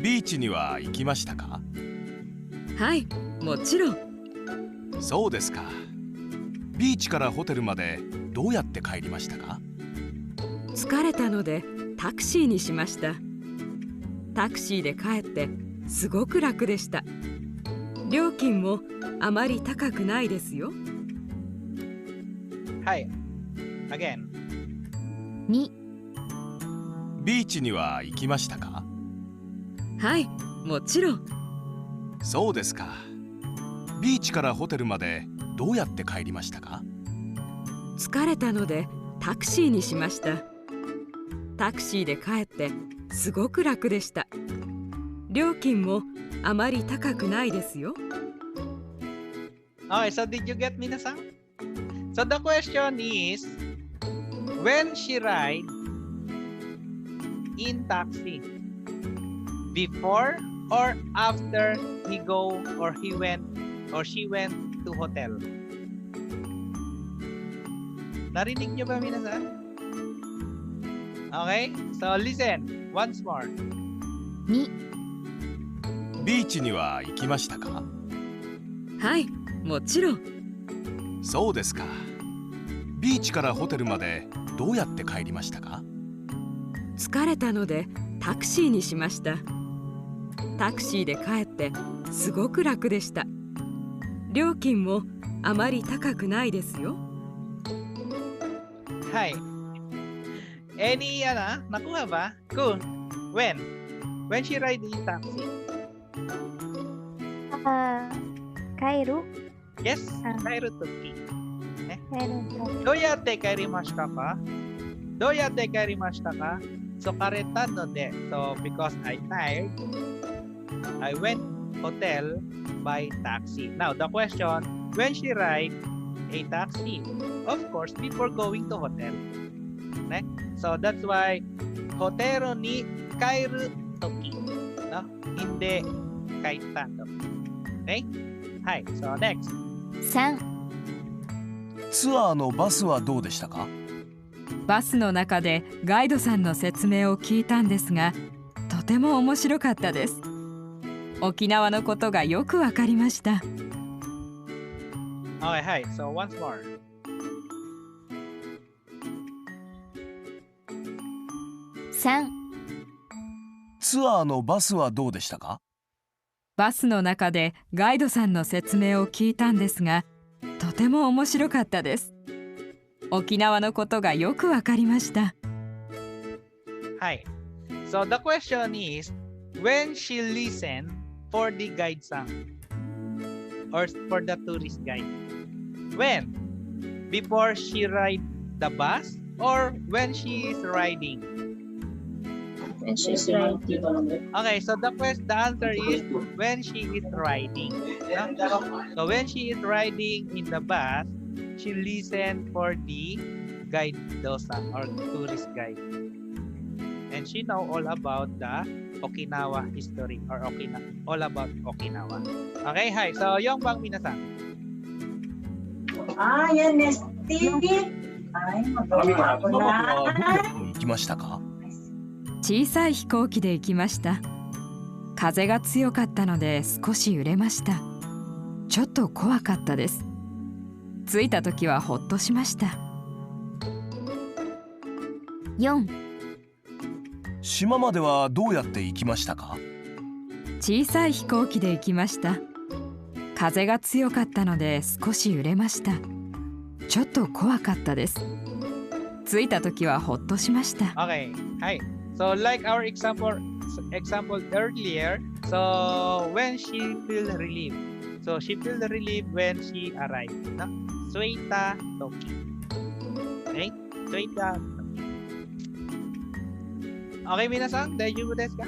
ビーチには行きましたか？はい、もちろん。そうですか。ビーチからホテルまでどうやって帰りましたか？疲れたのでタクシーにしました。タクシーで帰ってすごく楽でした。料金もあまり高くないですよ。はい。Again. 2、ビーチには行きましたか？はい、もちろん。そうですか。ビーチからホテルまでどうやって帰りましたか？疲れたのでタクシーにしました。タクシーで帰ってすごく楽でした。料金もあまり高くないですよ。Okay, so did you get Minna-san? So the question is, when she ride in taxi, before or after he go or he went or she went to hotel? Narinig niyo ba, Minna-san? Okay, so listen once more. 2、ビーチには行きましたか？はい、もちろん。そうですか。ビーチからホテルまでどうやって帰りましたか？疲れたのでタクシーにしました。タクシーで帰ってすごく楽でした。料金もあまり高くないですよ。Hi. Any nakuha ba? Cool. When? When she ride in taxi? カイロ Yes, Cairo Turkey. カイロとどうやって帰りましたか？どうやって帰りましたか？ So, 疲れたので。So, because I tired, I went hotel by taxi. Now, the question, when she ride a taxi? Of course, before going to hotel. Ne? So, that's why, hotero ni kairu toki. No? Hindi kaita toki. Okay? Hi. So, next. 3、ツアーのバスはどうでしたか？バスの中でガイドさんの説明を聞いたんですが、とても面白かったです。沖縄のことがよくわかりました。Okay, hi. So, once more. 3、ツアーのバスはどうでしたか？バスの中でガイドさんの説明を聞いたんですが、とても面白かったです。沖縄のことがよくわかりました。Hi. So the question is, when she listened for the guide song or for the tourist guide? When? Before she ride the bus or when she is riding? When she's riding. Okay, so the answer is when she is riding. No? So when she is riding in the bus, she listened for the guide dosa or tourist guide. And she know all about the Okinawa history or all about Okinawa. Okay, hi. So, yung bang minasan? Yan, Stevie. Ay, magawa ko na. 行きましたか？小さい飛行機で行きました。風が強かったので少し揺れました。ちょっと怖かったです。着いた時はほっとしました。4、島まではどうやって行きましたか？小さい飛行機で行きました。風が強かったので少し揺れました。ちょっと怖かったです。着いた時はほっとしました。Okay, hi. So, like our example earlier, so when she feel relief. So, she feel the relief when she arrived. No? Suita Toki. Okay? Suita Toki. Okay, minasan? Daiju desu ka?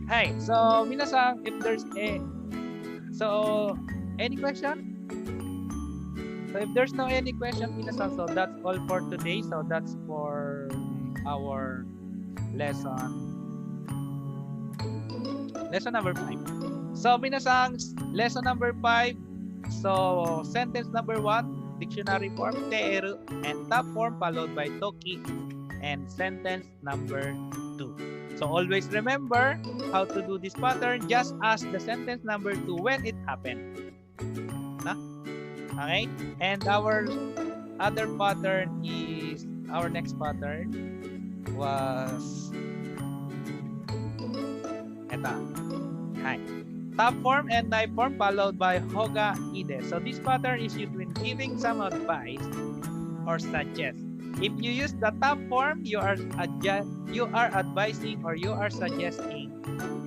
Hi. So, minasan, if there's any question? So, if there's no any question, minasan, so that's all for today. So, that's for our lesson number 5. So, minasan, lesson number 5. So, sentence number 1, dictionary form, teeru, and top form followed by toki, and sentence number 2. So, always remember how to do this pattern. Just ask the sentence number 2 when it happened. Okay? And our other pattern is, our next pattern was, eto. Hi. Top form and knife form followed by hoga ide. So this pattern is used when giving some advice or suggest. If you use the top form, you are advising or you are suggesting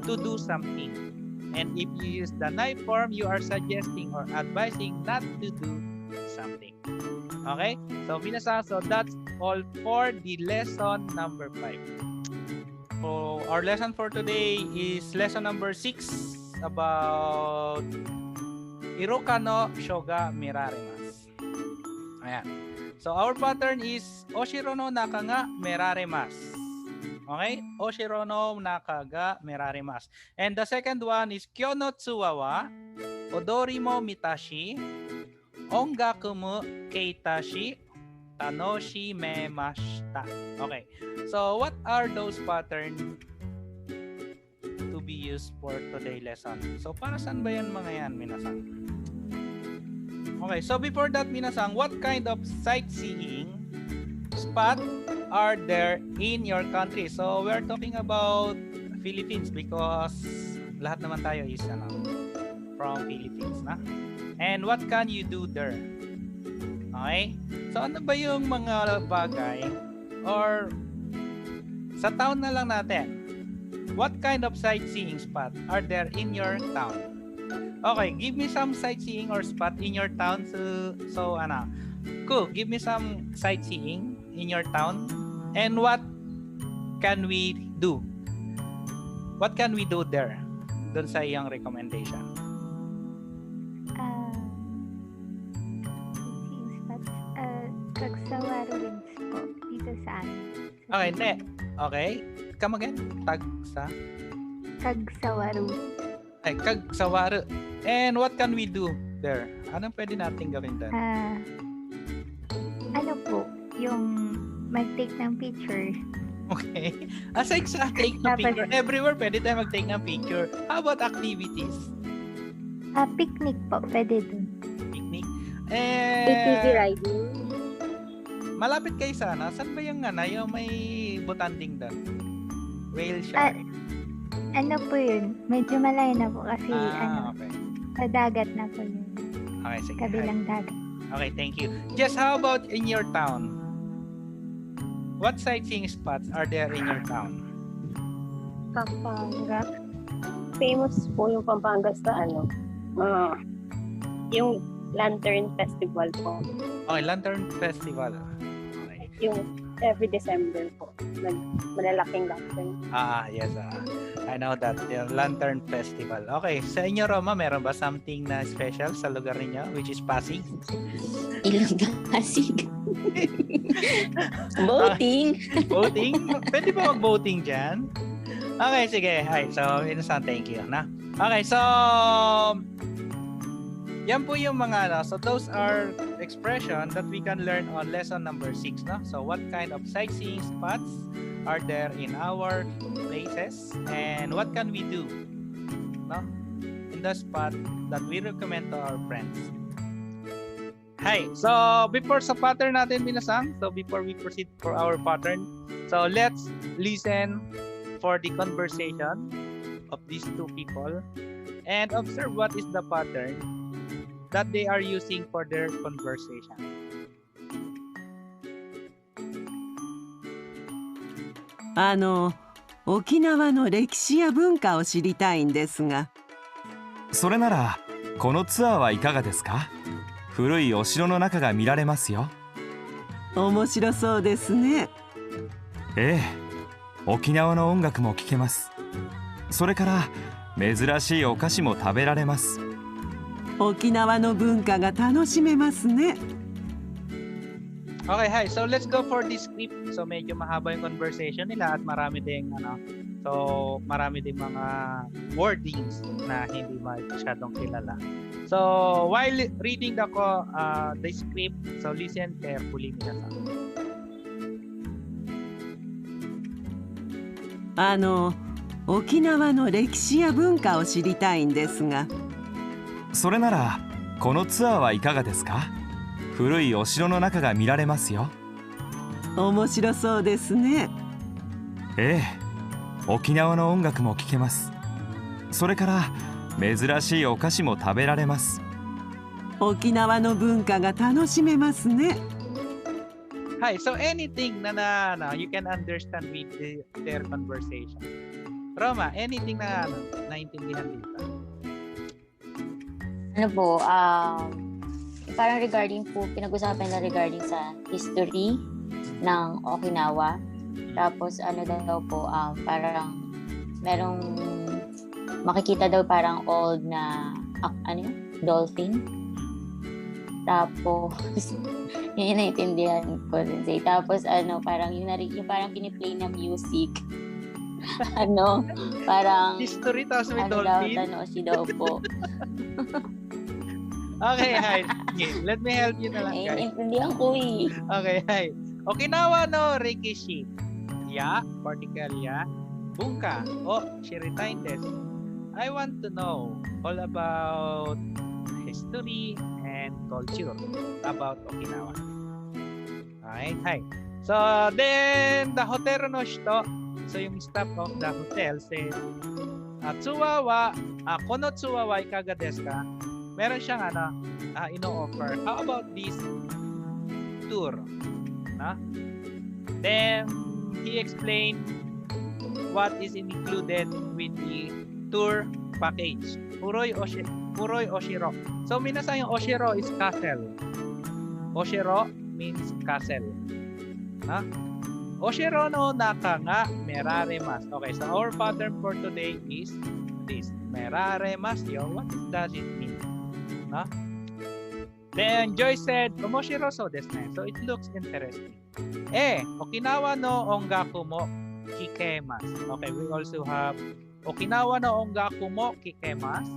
to do something. And if you use the knife form, you are suggesting or advising not to do something. Okay? So minasan, so that's all for the lesson number 5. So our lesson for today is lesson number 6 about Iroka no shoga miraremasu. Ayan. So our pattern is Oshiro no naka ga miraremasu. Okay? Oshiro no naka ga miraremasu. And the second one is Kyo no tsuwa wa odori mo mitashi, ongaku mo keitashi, tanoshimemashita. Okay. So what are those patterns to be used for today's lesson? So para saan ba yan mga yan, minasan? Okay, so before that, minasan, what kind of sightseeing spot are there in your country? So we're talking about Philippines because lahat naman tayo is from Philippines, na? And what can you do there? Okay? So ano ba yung mga bagay or sa town na lang natin? What kind of sightseeing spot are there in your town? Okay, give me some sightseeing or spot in your town. So cool, give me some sightseeing in your town. And what can we do? What can we do there? Doon sa iyong recommendation. Sightseeing spots. Kagsawaru Wings po. Dito sa amin. Okay, hindi. Okay. Come again. Kagsawaru. Ay, Kagsawaru. And what can we do there? Anong pwede natin gawin doon? Ano po? Yung mag-take ng picture. Okay. Aside sa take ng picture, everywhere pwede tayo mag-take ng picture. How about activities? Picnic po. Pwede dun. Picnic? ATV riding. Malapit kayo sana. Saan ba yung yung may butanding doon? Whale shark. Ano po yun? Medyo malayo na po kasi okay. Sa dagat na po yun. Okay, sige. Kabilang dagat. Okay, thank you. Jess, how about in your town? What sightseeing spots are there in your town? Pampanga. Famous po yung Pampanga sa yung Lantern Festival po. Okay, Lantern Festival. Okay. Yung every December po. Malalaking lantern. Yes. I know that. Yung Lantern Festival. Okay, sa inyo, Roma, meron ba something na special sa lugar ninyo, which is Pasig? Pasig. Boating. Boating? Pwede ba mag-boating dyan? Okay, sige. Hi. So, Minasan, thank you. Okay, so yan po yung mga so those are expressions that we can learn on lesson number 6, no? So what kind of sightseeing spots are there in our places and what can we do, no, in the spot that we recommend to our friends? Hi. So before sa pattern natin, minasan, so before we proceed for our pattern, so let's listen for the conversation of these two people and observe what is the pattern that they are using for their conversation. 沖縄の歴史や文化を知りたいんですが。それならこのツアーはいかがですか？古いお城の中が見られますよ。面白そうですね。ええ、沖縄の音楽も聴けます。それから珍しいお菓子も食べられます。沖縄の文化が楽しめますね。Okay, hi. So let's go for this script. So medyo mahaba yung conversation nila at marami ding so marami ding mga wordings na hindi masyadong kilala. So while reading the script, so listen carefully, minasan. 沖縄の歴史や文化を知りたいんですが。それならこのツアーはいかがですか？古いお城の中が見られますよ。面白そうですね。ええ、沖縄の音楽も聴けます。それから珍しいお菓子も食べられます。沖縄の文化が楽しめますね。Hi, so anything na you can understand with their conversation. Roma, anything na naintindihan dito? Ano po, parang regarding po, pinag-usapan na regarding sa history ng Okinawa. Tapos ano daw po, parang merong makikita daw parang old na dolphin. Tapos yun yung naintindihan ko sensei. Tapos parang yung parang piniplay na music. Parang history tapos may dolphin. Tanoshi daw po. Okay, hi. Let me help you na lang, guys. Naintindihan ko eh. Okay, hi. Okinawa no Rikishi. Ya, particle ya. Bunka o shiritain desu. I want to know all about history and culture about Okinawa. Alright, hi. So then the hotel no shito, so yung staff of the hotel said, tsuwa wa, kono tsuwa wa ikaga desu ka? Meron siyang ino-offer. How about this tour? Then he explained what is included with the tour package. Uroi Oshiro. So minasan yung Oshiro is castle. Oshiro means castle. Oshiro no naka nga meraremasu. Okay, so our pattern for today is this. Meraremasu. What does it mean? Then Joy said, "Omoshiro so desu ne." So it looks interesting. Okinawa no ongaku mo kikemasu. Okay, we also have Okinawa no ongaku mo kikemasu.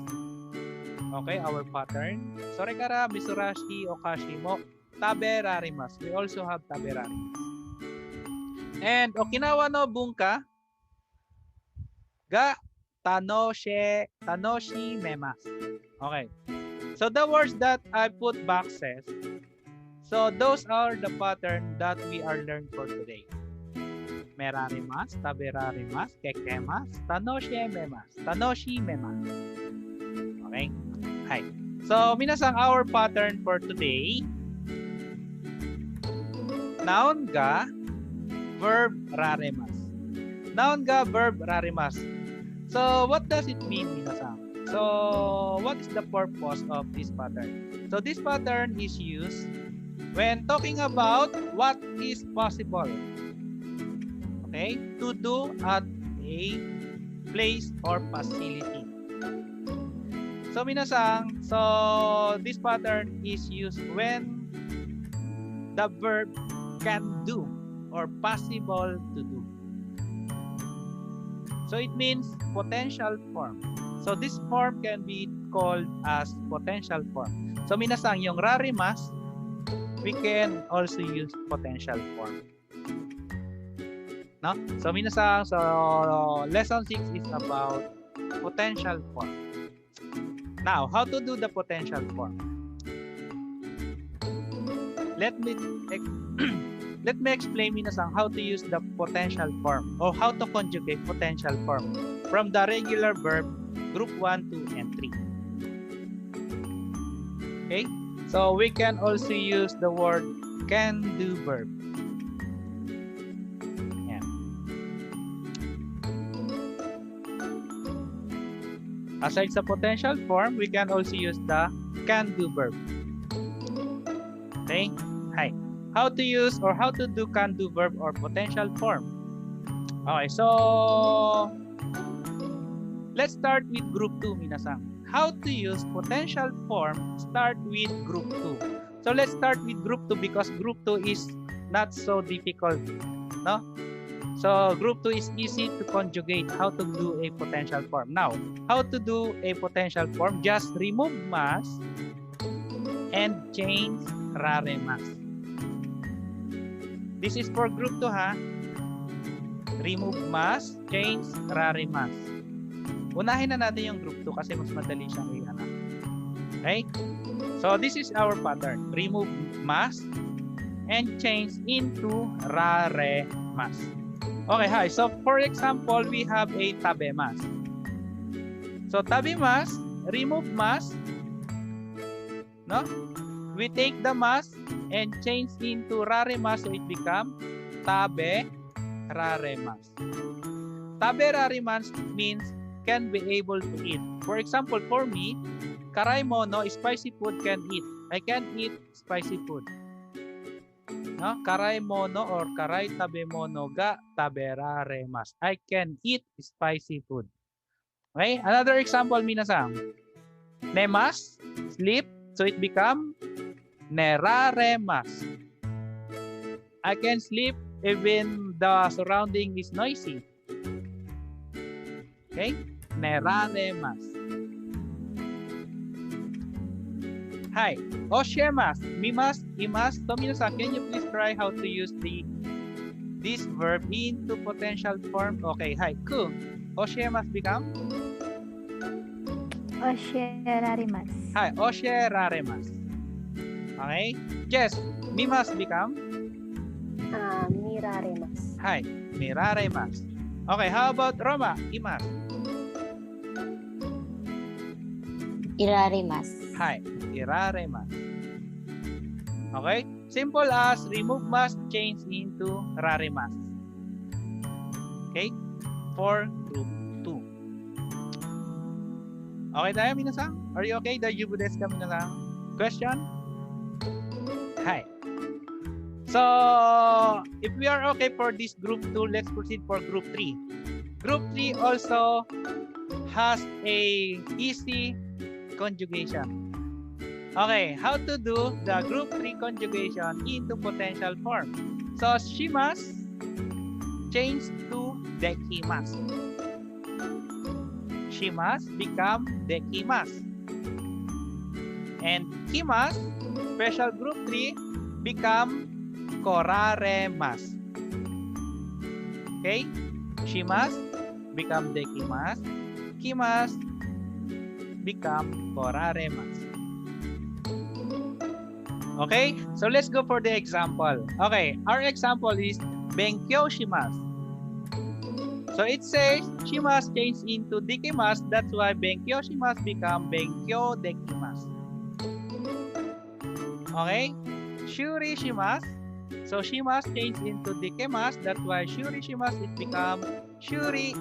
Okay, our pattern. Sorekara misurashi okashi mo taberarimasu. We also have taberarimasu. And Okinawa no bunka ga tanoshimemasu. Okay. So the words that I put boxes, so those are the pattern that we are learned for today. Merarimasu, taberarimasu, kekemasu, tanoshimemasu. Okay? Hi. So minasan, our pattern for today, noun ga verb raremasu. Noun ga verb raremasu. So what does it mean, minasan? So what is the purpose of this pattern? So this pattern is used when talking about what is possible, okay, to do at a place or facility. So minasan, so this pattern is used when the verb can do or possible to do. So it means potential form. So this form can be called as potential form. So minasan, yung rarimasu, we can also use potential form. No? So minasan, so lesson 6 is about potential form. Now, how to do the potential form? Let me explain, minasan, how to use the potential form or how to conjugate potential form from the regular verb group 1, 2, and 3. Okay? So we can also use the word can do verb. Yan. Aside sa potential form, we can also use the can do verb. Okay? Hi. How to use or how to do can do verb or potential form? Okay, so let's start with group 2, minasan. How to use potential form, start with group 2. So let's start with group 2 because group 2 is not so difficult, no? So group 2 is easy to conjugate how to do a potential form. Now, how to do a potential form? Just remove mas and change raremas. This is for group 2, ha? Remove mas, change raremas. Unahin na natin yung group 2 kasi mas madali siyang i-anak. Okay? So this is our pattern. Remove mas and change into raremas. Okay, hi. So for example, we have a tabemas. So tabimasu, remove mas, no? We take the mas and change into raremasu, so it become tabe raremasu. Tabe raremasu means can be able to eat. For example, for me, karai mono, spicy food can eat. I can eat spicy food. No? Karai mono or karai tabe mono ga taberaremasu. I can eat spicy food. Okay? Another example, minasan. Nemas, sleep, so it become neraremasu. I can sleep even the surrounding is noisy. Okay? Neraremasu. Hi. Oshemasu, mimasu, imasu. So, minasan, can you please try how to use this verb into potential form? Okay, hi. Cool. Oshemasu become? Oshirarimasu. Hi. Oshirarimasu. Okay. Yes. Mimasu become? Miraremasu. Hi. Miraremasu. Okay, how about Roma? Imasu. Irarimasu. Hi. Iraremasu. Okay? Simple as remove mas, change into raremasu. Okay? For group 2. Okay tayo, minasan? Are you okay? Daiju desu ka, minasan? Question? Hi. So, if we are okay for this group 2, let's proceed for group 3. Group 3 also has a easy conjugation. Okay, how to do the group 3 conjugation into potential form. So, shimasu change to dekimasu. Shimasu become dekimasu. And kimasu, special group 3, become koraremasu. Okay? Shimasu become dekimasu. Kimasu become koraremasu. Okay? So let's go for the example. Okay, our example is benkyou shimasu. So it says shimasu change into dekimasu. That's why benkyou shimasu become benkyou dekimasu. Okay? Shuri shimasu. So shimasu change into dekimasu. That's why shuri shimasu it become shuri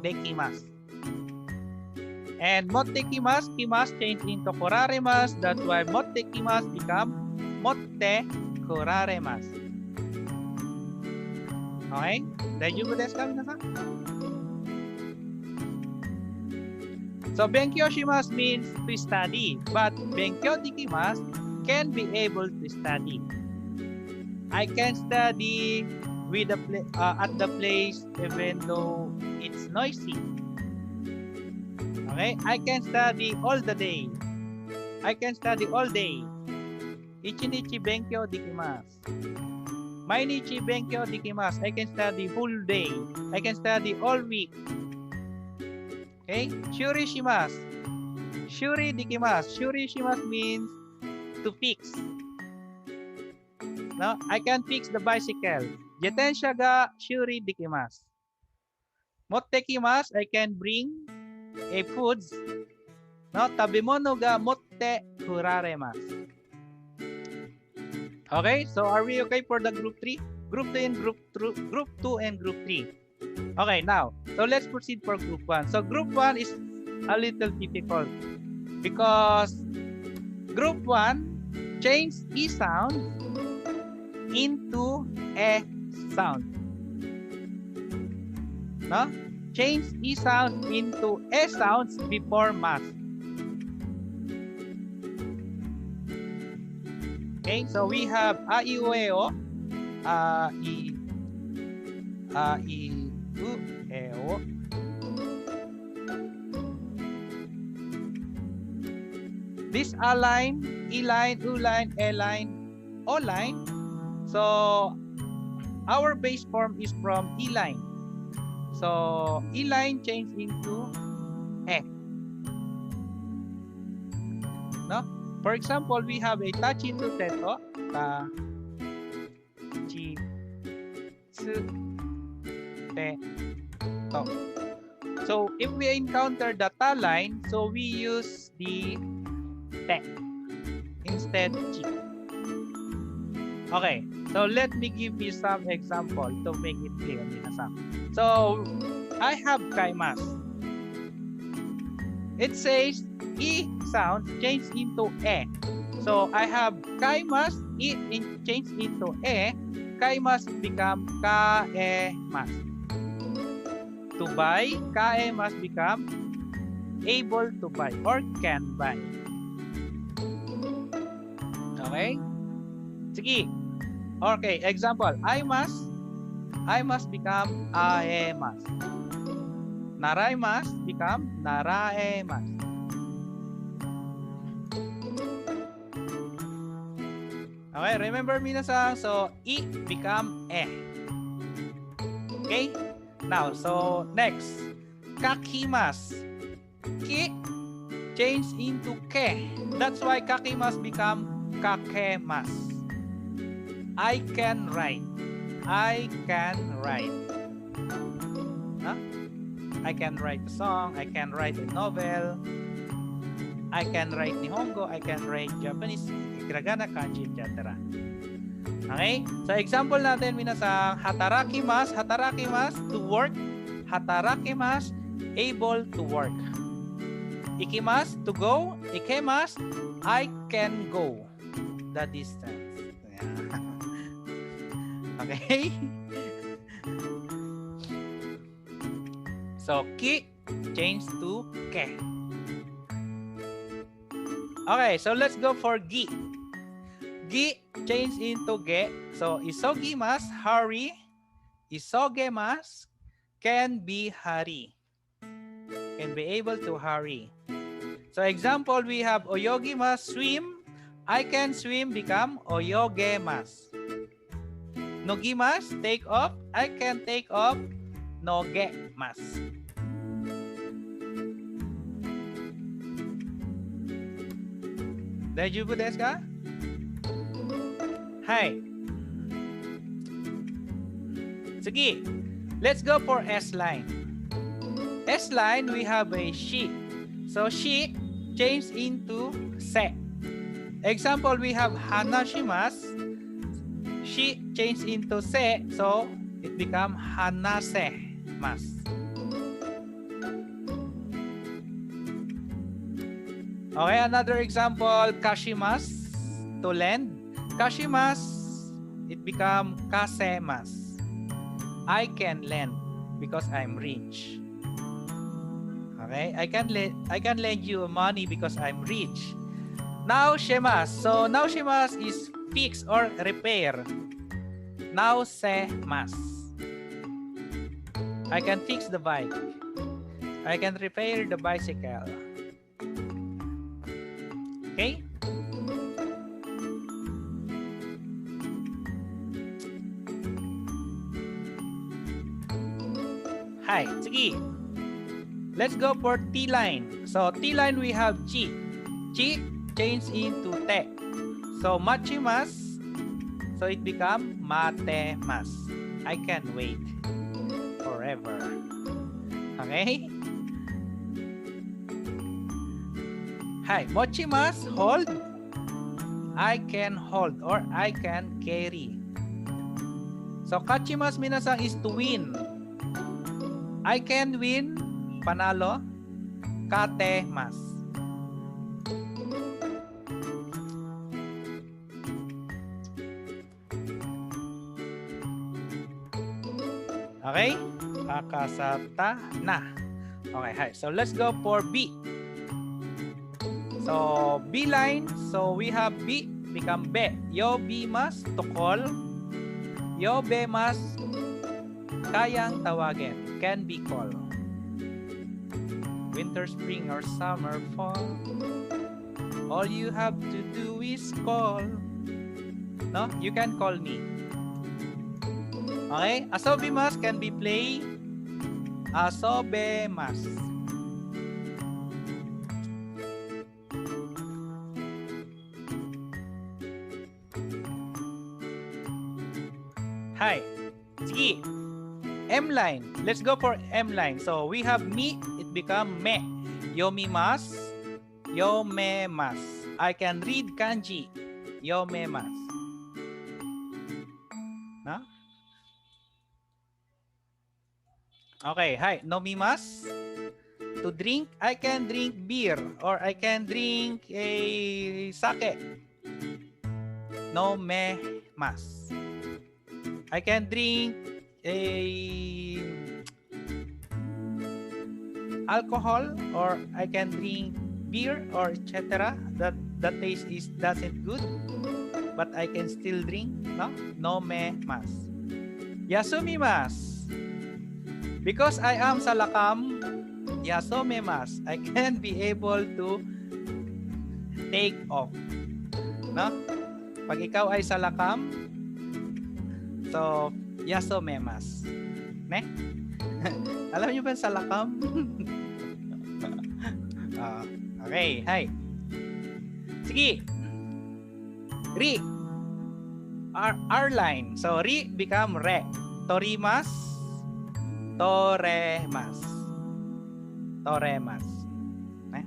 dekimasu. And mottekimasu, kimasu change into koraremasu. That's why mottekimasu become motte koraremasu. Okay? Daiju desu ka, minasan? So benkyou shimasu means to study, but benkyou dekimasu can be able to study. I can study with at the place even though it's noisy. Okay, I can study all the day. I can study all day. Ichinichi benkyou dekimasu. Mainichi benkyou dekimasu. I can study whole day. I can study all week. Okay, shuri shimasu. Shuri dekimasu. Shuri shimasu means to fix. No, I can fix the bicycle. Jetensha ga shuri dekimasu. Mottekimasu, I can bring a foods. No, tabemono ga motte kuraremasu. Okay, so are we okay for the group 3? Group 2 and group 2 and group 3. Okay, now, so let's proceed for group 1. So group 1 is a little difficult because group 1 change E sound into E sound. No? Change E sound into E sounds before mas. Okay, so we have a, I, u, e, o. A, I, u, e, o. This A line, E line, U line, E line, O line. So our base form is from E line. So E line change into E. No? For example, we have a tachi to teto. Ta chi tsu te to. So So if we encounter the ta line, so we use the te instead chi. Okay, so let me give you some example to make it clear, minasan. So I have kaimasu. It says e sound change into e. So I have kaimasu, e change into e. Kaimasu become kaemasu. To buy, kaemasu become able to buy or can buy. Okay? Sige. Okay, example. I must become aemasu. Naraimasu become naraemasu. Okay, remember minasan, so i become e. Okay? Now, so next, kakimasu. Ki change into ke. That's why kakimasu become kakemasu. I can write. I can write. Huh? I can write a song. I can write a novel. I can write Nihongo. I can write Japanese, hiragana, kanji, etc. Okay? So example natin minasang hatarakimasu. Hatarakimasu, to work. Hatarakimasu, able to work. Ikimasu, to go. Ikemasu, I can go the distance. Yeah. Okay? So ki change to ke. Okay, so let's go for gi. Gi change into ge. So isogimasu, hurry. Isogemas can be hurry. Can be able to hurry. So example, we have oyogimasu, swim. I can swim become oyogemas. Nogimasu, take off. I can take off. Nogemasu. Daijoubu desu ka? Hi. Sige. Let's go for S line. S line, we have a she. So she change into se. Example, we have hanashimasu. She changed into se, so it become hanasemasu. Okay, another example, kashimasu, to lend. Kashimasu, it become kasemasu. I can lend because I'm rich. Okay, I can lend you money because I'm rich. Now shemasu. So now shemasu is fix or repair. Now semasu. I can fix the bike. I can repair the bicycle. Okay? Hi, sige. Let's go for T line. So T line, we have chi. Chi change into te. So machimasu, so it become matemasu. I can wait forever. Okay? Hi, mochimasu, hold. I can hold or I can carry. So kachimasu minasang is to win. I can win, panalo, katemasu. Okay? Kakasata na. Okay, hi. So let's go for B. So B line, so we have B become be. Yobimasu, to call. Yobemas, kayang tawagin, can be called. Winter, spring, or summer, fall. All you have to do is call. No? You can call me. Okay? Asobimas can be play. Asobemas. Hi. Sige. M line. Let's go for M line. So we have mi, it become me. Yomimasu, yomemasu. I can read kanji. Yomemasu. No? Okay, hi. Nomimasu. To drink, I can drink beer or I can drink a sake. Nomemasu. I can drink a alcohol or I can drink beer or etc. That taste doesn't good, but I can still drink. No, nomemasu. Yasumimasu. Because I am sa lakam, yasumimasu. I can be able to take off. No? Pag ikaw ay sa lakam, so yasumimasu. Ne? Alam niyo ba sa lakam? Okay, hi. Sige. Ri. R line. So ri become re. Torimasu. Toremas. Toremas. Eh?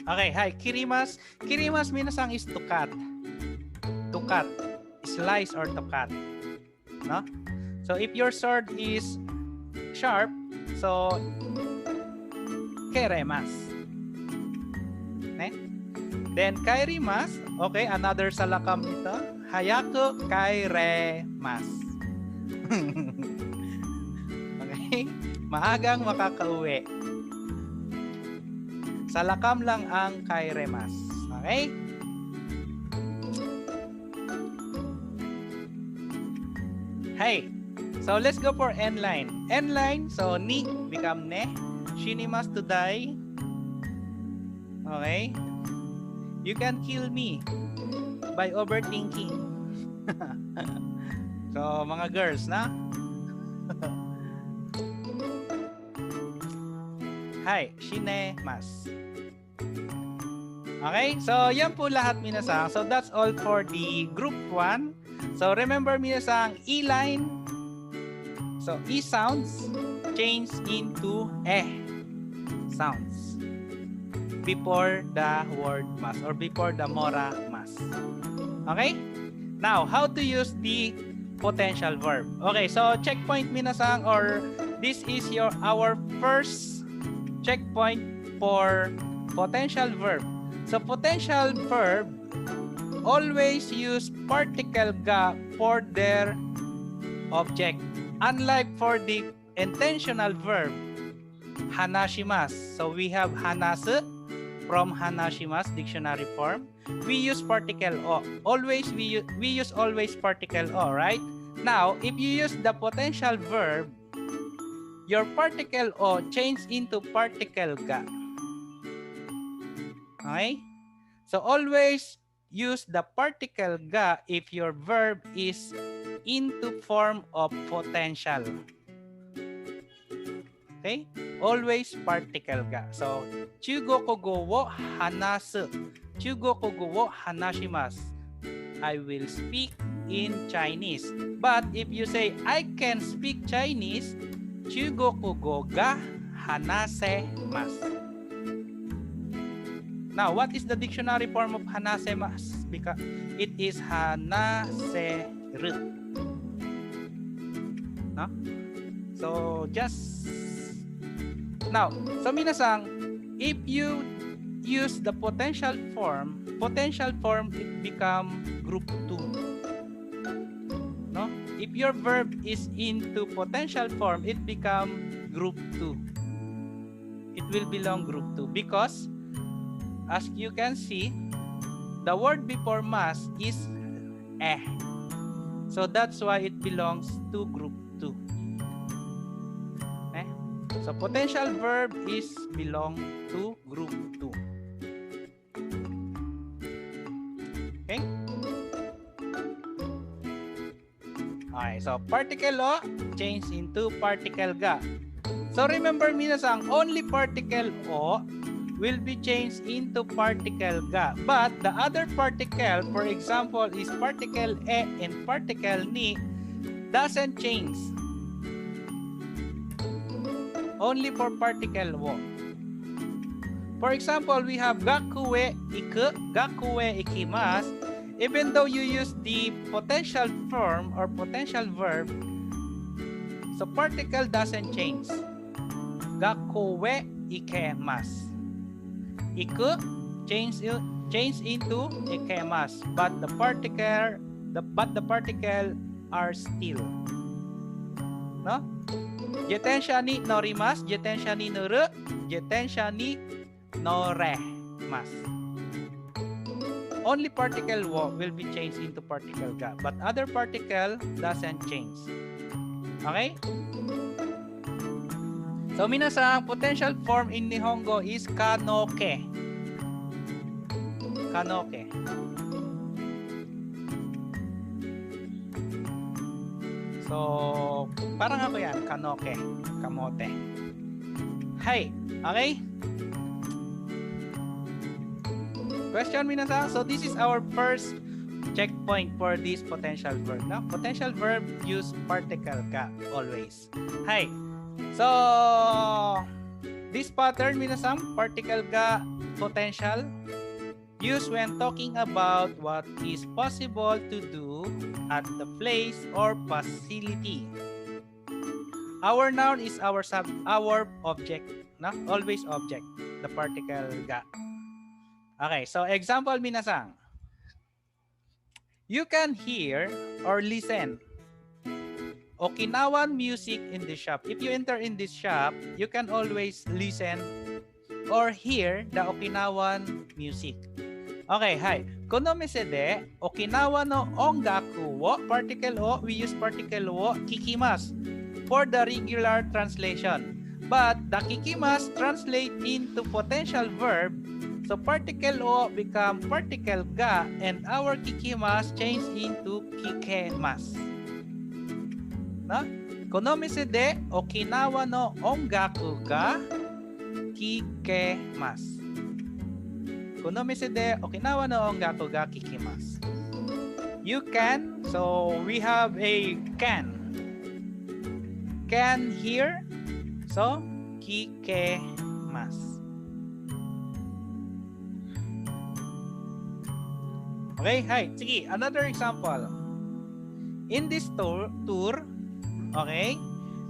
Okay, hi. Kirimas. Kirimas minasang is to cut. To cut. Slice or to cut. No? So if your sword is sharp, so keremas. Eh? Then kairimas. Okay, another salakam ito. Hayaku kairemasu. Okay? Maagang makakauwi. Salakam lang ang kairemasu. Okay? Hey. So let's go for N line. N line, so ni become ne. Shinimasu to die. Okay? You can kill me by overthinking. So, mga girls, na? Hi, shinemasu. Okay? So, yan po lahat, minasang. So, that's all for the group 1. So, remember, minasang, E line. So, E sounds change into sounds before the word mas or before the mora mas. Okay? Now, how to use the potential verb? Okay, so checkpoint minasang, or this is our first checkpoint for potential verb. So potential verb always use particle ga for their object. Unlike for the intentional verb, hanashimasu. So we have hanasu from hanashimasu dictionary form. We use particle o. Always we use always particle o, right? Now, if you use the potential verb, your particle o change into particle ga. Okay? So always use the particle ga if your verb is into form of potential. Okay? Always particle ga. So, chugokugo wo hanasu. Chugokugo wo hanashimasu. I will speak in Chinese. But if you say, I can speak Chinese, chugokugo ga hanasemasu. Now, what is the dictionary form of hanasemasu? Because it is hanaseru. No? So, just now, so minasang, if you use the potential form it become group 2. No? If your verb is into potential form, it become group 2. It will belong group 2 because as you can see, the word before mas is So that's why it belongs to group 2. So potential verb is belong to group 2. Okay? Okay, so particle o change into particle ga. So remember minasang, only particle o will be changed into particle ga. But the other particle, for example, is particle e and particle ni, doesn't change. Only for particle wo. For example, we have gakue iku, gakue ikimasu. Even though you use the potential form or potential verb, so particle doesn't change. Gakue ikemasu. Iku change into ikemasu, but the particle are still. No? Jetensha ni norimasu, jetensha ni nuru, jetensha ni noremasu. Only particle wo will be changed into particle ga, but other particle doesn't change. Okay? So minasan, potential form in Nihongo is kanoke. Kanoke. So, parang ako yan, kanoke, kamote. Hi, okay? Question minasan. So this is our first checkpoint for this potential verb. Now, potential verb use particle ka always. Hi. So, this pattern, minasan, particle ga potential, used when talking about what is possible to do at the place or facility. Our noun is our object, no? Always object, the particle ga. Okay, so example, minasan. You can hear or listen Okinawan music in the shop. If you enter in this shop, you can always listen or hear the Okinawan music. Okay, hi. Konomese de Okinawa no ongaku wo, particle o, we use particle wo, kikimasu for the regular translation. But the kikimasu translate into potential verb, so particle o become particle ga, and our kikimasu change into kikemasu. No? Konomese de Okinawa no ongaku ga kikemasu. Konomese de Okinawa no ongaku ga kikimasu. You can, so we have a can. Can hear, so kikemasu. Okay, hi. Sige, another example. In this tour, okay,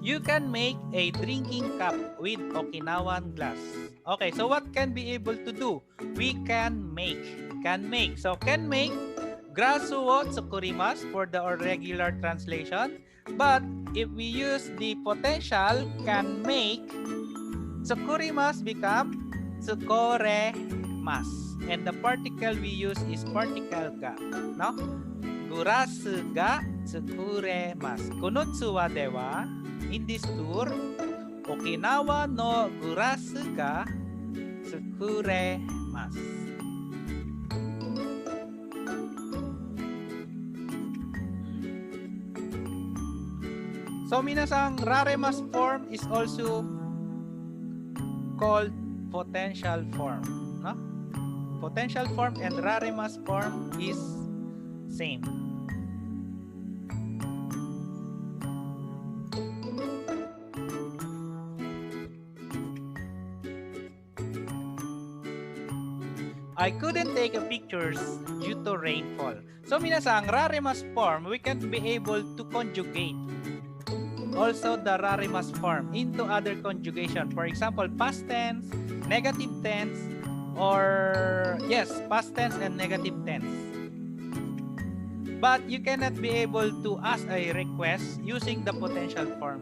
you can make a drinking cup with Okinawan glass. Okay, so what can be able to do? We can make. So can make grasu wo tsukurimasu for the regular translation. But if we use the potential can make, tsukurimasu become tsukoremasu. And the particle we use is particle ga. No? Gurasu ga tsukuremasu. Kono tsuwa dewa, in this tour, Okinawa no gurasu ga tsukuremasu. So minasan, raremasu form is also called potential form. No? Potential form and raremasu form is same. I couldn't take a pictures due to rainfall. So minasan, raremasu form, we can be able to conjugate also the raremasu form into other conjugation. For example, past tense, negative tense, or yes, past tense and negative tense. But you cannot be able to ask a request using the potential form.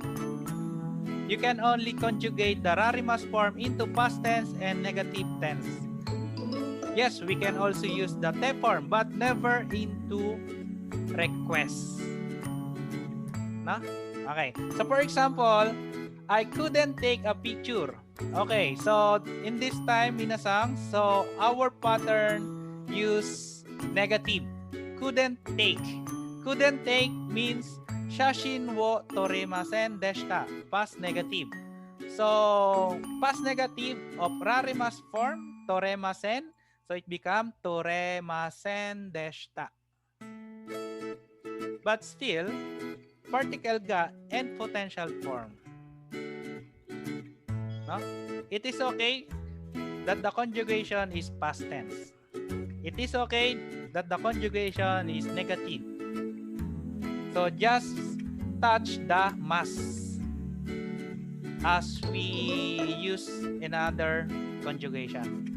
You can only conjugate the raremasu form into past tense and negative tense. Yes, we can also use the te form, but never into request. No? Okay. So for example, I couldn't take a picture. Okay, so in this time, minasan, so our pattern use negative. Couldn't take. Couldn't take means shashin wo toremasen deshita. Past negative. So, past negative of raremasu form, toremasen. So, it becomes toremasen deshita. But still, particle ga and potential form. No? It is okay that the conjugation is past tense. It is okay that the conjugation is negative. So just touch the mas as we use in other conjugation.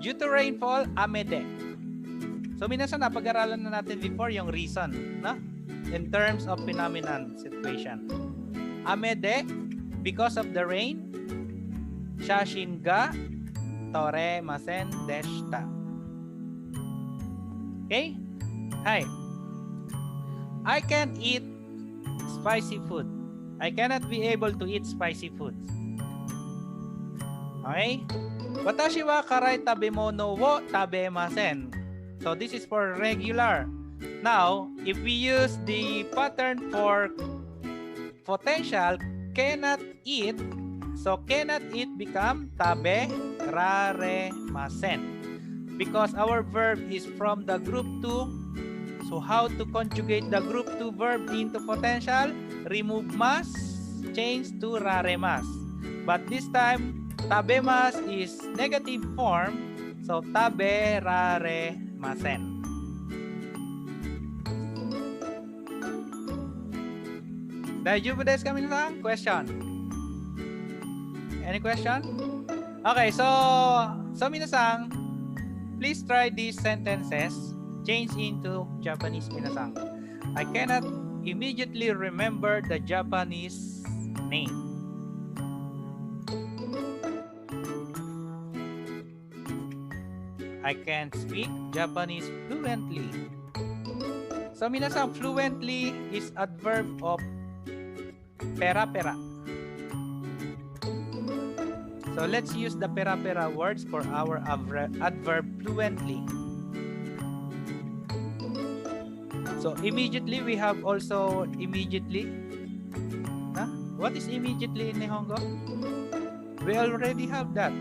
Due to rainfall, amede. So minsan napag-aralan na natin before yung reason, no? In terms of phenomenon situation. Amede, because of the rain, shashin ga toremasen deshita. Okay? Hi. I can't eat spicy food. I cannot be able to eat spicy food. Okay? Watashi wa karai tabemono wo tabemasen. So this is for regular. Now, if we use the pattern for potential, cannot eat, so cannot eat become tabe raremasen. Because our verb is from the group 2. So how to conjugate the group 2 verb into potential? Remove mas, change to raremas. But this time, tabemas is negative form, so tabe raremasen. Daijoubu desu ka minasan? Question? Any question? Okay, so minasan, please try these sentences. Change into Japanese minasan. I cannot immediately remember the Japanese name. I can speak Japanese fluently. So minasan, fluently is adverb of pera-pera. So let's use the pera-pera words for our adverb fluently. So immediately, we have also immediately. Huh? What is immediately in Nihongo? We already have that.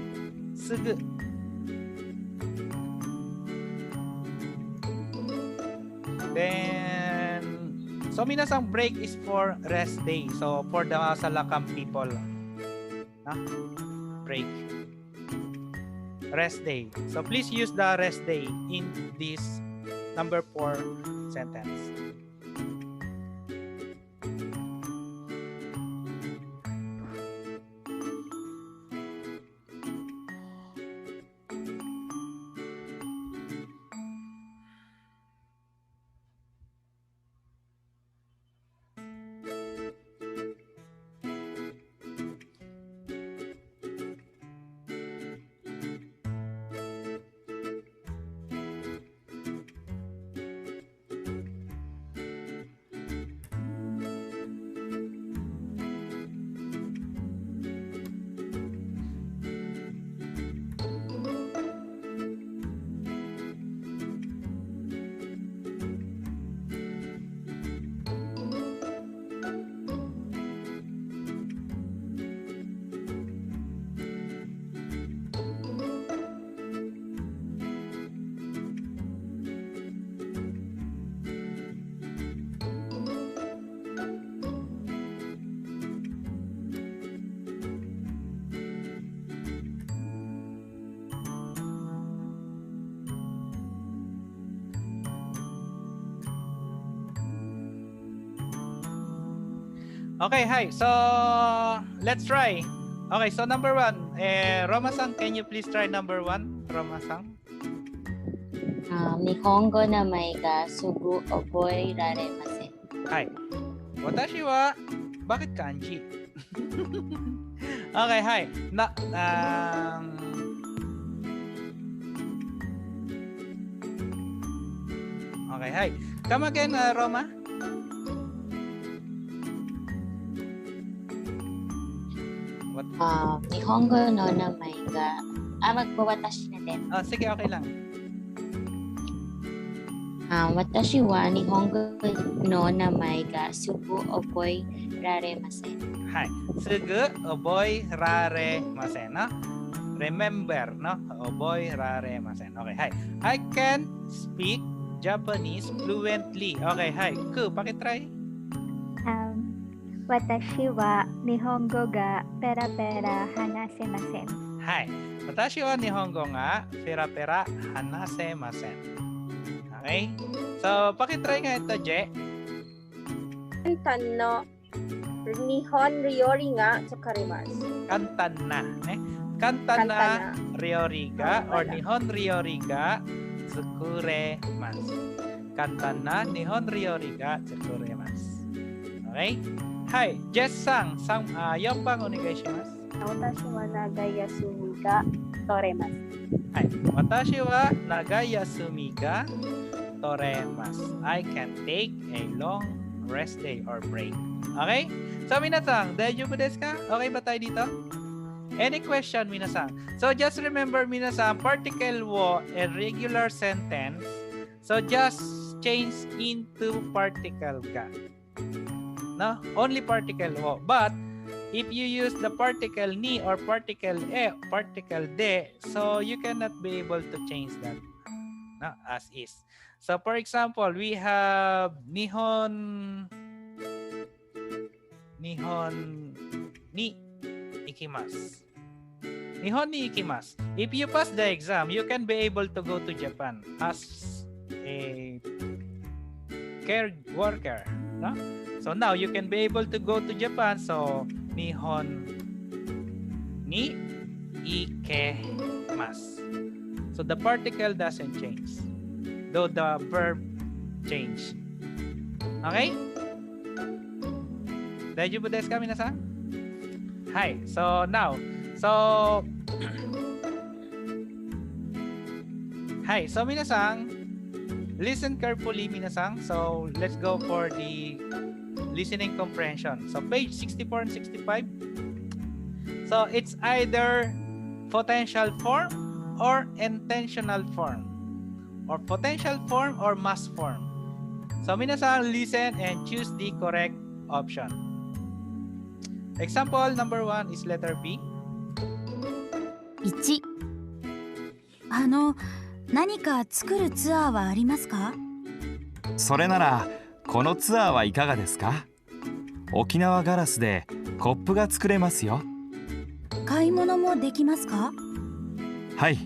Sugu. Then, so minasang break is for rest day. So for the Salakam people, huh? Break, rest day. So please use the rest day in this number 4 sentence. Okay, hi. So let's try. Okay, so number 1, Roma-san, can you please try number 1, Roma-san? Nihongo na mai ga sugu oboe raremasen. Hi. Watashi wa, bakit kanji? Okay, hi. Okay, hi. Come again, Roma. Nihongo no namai ga Magwawatashi na din. Sige, okay lang. Watashi wa Nihongo no namai ga sugu oboi raremasen. Hi. Sugu oboi raremasen, no? Remember, no? Oboi raremasen. Okay, hi. I can speak Japanese fluently. Okay, hi. Ku, pakitry. Watashi wa Nihongo ga pera-pera hanasemasen. Hi. Watashi wa Nihongo ga pera-pera hanasemasen. Okay? So, pakitry nga ito, Je. Kantan no Nihon ryori ga tsukarimasu. Kantan na. Kantan na ryori ga or Nihon ryori ga tsukuremasu. Kantan na Nihon ryori ga tsukuremasu. Okay? Hi, Jess-san. 4番お願いします。私は長い休みが取れます。はい。私は長い休みが取れます。I can take a long rest day or break. Okay? So, minasan, 大丈夫ですか? Okay ba tayo dito? Any question, minasan? So, just remember, minasan, particle wo and regular sentence. So, just change into particle ga. No? Only particle wo. But, if you use the particle ni or particle e, particle de, so you cannot be able to change that, no, as is. So for example, we have Nihon ni ikimasu. Nihon ni ikimasu. If you pass the exam, you can be able to go to Japan as a care worker, no? So now you can be able to go to Japan. So Nihon ni ikemasu. So the particle doesn't change, though the verb change. Okay? Daijoubu desu ka, minasan? Hi. So now, hi. So minasan, listen carefully, minasan. So let's go for the listening comprehension. So page 64 and 65. So it's either potential form or intentional form, or potential form or must form. So minasan, listen and choose the correct option. Example number 1 is letter B. 1、何か作るツアーはありますか？それならこのツアーはいかがですか？沖縄ガラスでコップが作れますよ。買い物もできますか？はい、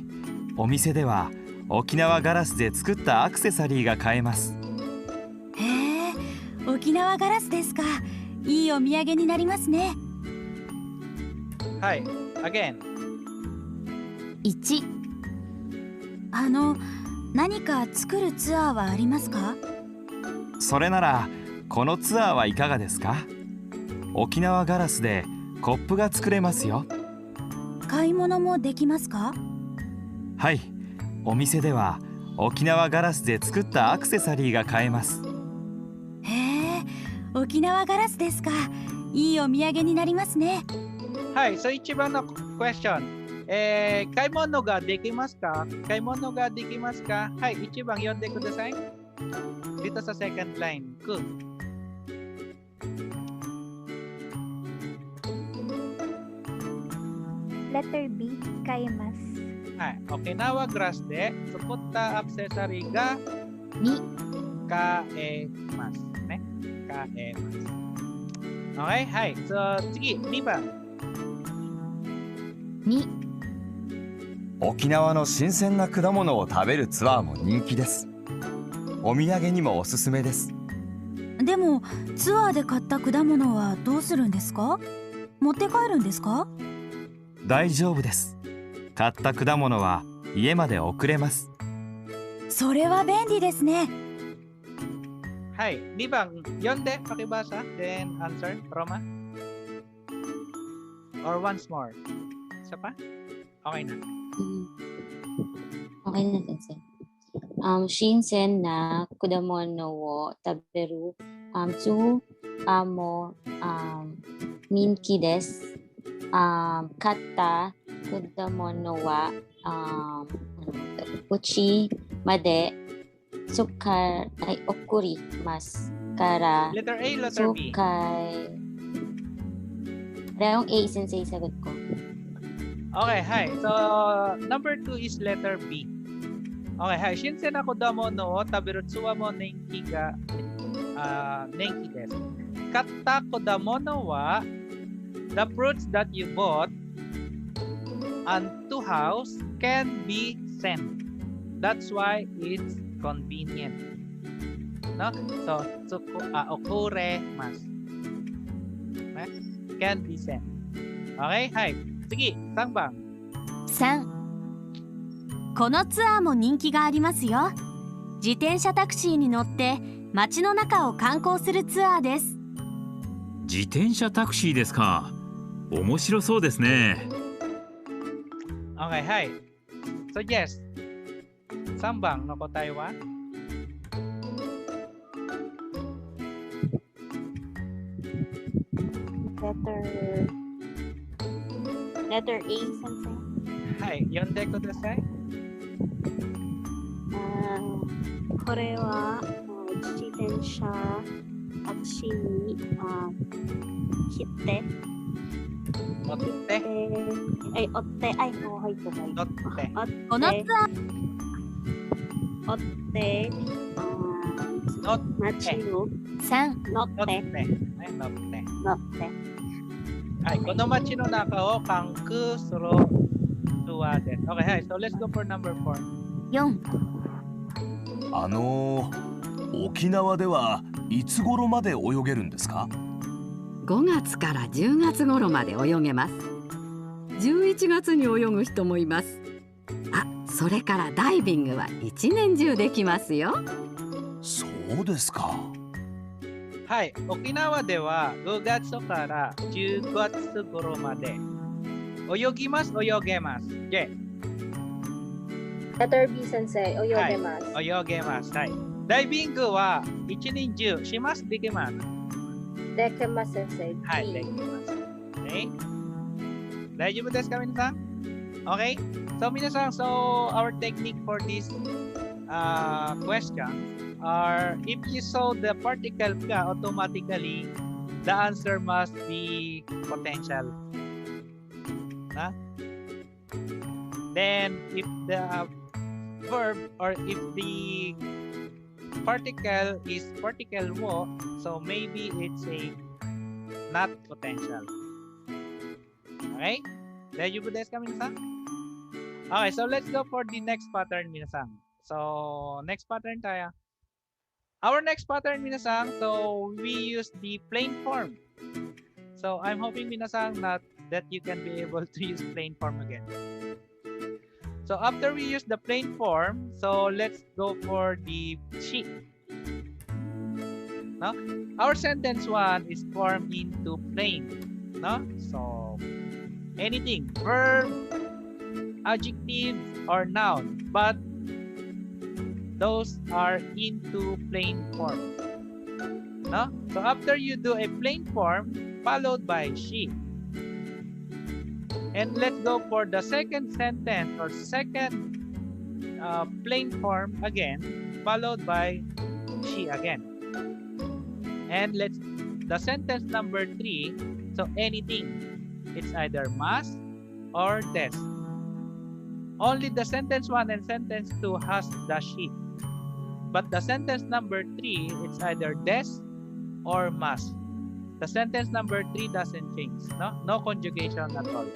お店では沖縄ガラスで作ったアクセサリーが買えます。へえ、沖縄ガラスですか。いいお土産になりますね。はい、again。1、何か作るツアーはありますか？それならこのツアーはいかがですか？沖縄ガラスでコップが作れますよ。買い物もできますか？はい、お店では沖縄ガラスで作ったアクセサリーが買えます。へえ、沖縄ガラスですか。いいお土産になりますね。はい、so 1番の question。買い物ができますか？買い物ができますか？はい、1番読んでください。Dito sa second line. Good. Letter B, kaimasu. はい、沖縄グラスで作ったアクセサリーが2、買えますね。買えます。Okay, はい。So, 次、2番。2、沖縄の新鮮な果物を食べるツアーも人気です。お土産にもおすすめです。でもツアーで買った果物はどうするんですか？持って帰るんですか？大丈夫です。買った果物は家まで送れます。それは便利ですね。はい、2番読んでpakibasa then answer, Roma. Or once more. Isa pa? Okay na. Okay na, Sensei. 新鮮な果物を食べるツアーも人気です。買った果物は uchi made sukai okurimasu kara Letter A, letter B. sukai. Parehong A, sensei, sagot ko. Okay, hi. So, number 2 is letter B. Okay, hi. Shinsen ako damo no tabirutsuwa mo nenki ga nenki desu. Katta kodamono wa the fruits that you bought to house can be sent. That's why it's convenient. No? So okure mas. Can be sent. Okay, hi. Sige, sangbang. 3このツアーも人気がありますよ。自転車タクシーに乗って街の中を観光するツアーです。自転車タクシーですか。面白そうですね。Okay, hi. So yes. Sangbang no kotai wa? Letter A, sensei. Hi, yonde kudasai. これは自転車タクシーに切って乗って追ってもう入ってない乗ってこのツアー追って街の3乗ってはい、乗ってはい、この街の中を観光するツアーです。Okay, hi. So let's go for number 4. 4沖縄ではいつ頃まで泳げるんですか？5月から10月頃まで泳げます。11月に泳ぐ人もいます。あ、それからダイビングは一年中できますよ。そうですか。はい、沖縄では5月から10月頃まで泳ぎます、泳げます。J。Letter B, sensei. 泳げます。はい、泳げます。はい。ダイビングは一年中します、できます。できます、先生。はい、できます。Okay? 大丈夫ですか、皆さん？ Okay? So, 皆さん、so our technique for this question are if you saw the particle ka, automatically the answer must be potential. Huh? Then, if the verb or if the particle is particle wo, so maybe it's a not potential. Okay? Daijoubu desu ka, minasan? Okay, so let's go for the next pattern, minasan. So, next pattern tayo. Our next pattern, minasan, so we use the plain form. So, I'm hoping, minasan, that you can be able to use plain form again. So after we use the plain form, so let's go for the sheet. No? Our sentence 1 is formed into plain. No? So anything, verb, adjective, or noun, but those are into plain form. No? So after you do a plain form, followed by she. And let's go for the second sentence or second plain form again, followed by she again. And let's the sentence number 3. So anything, it's either must or des. Only the sentence 1 and sentence 2 has the she. But the sentence number 3, it's either des or must. The sentence number 3 doesn't change. No conjugation at all.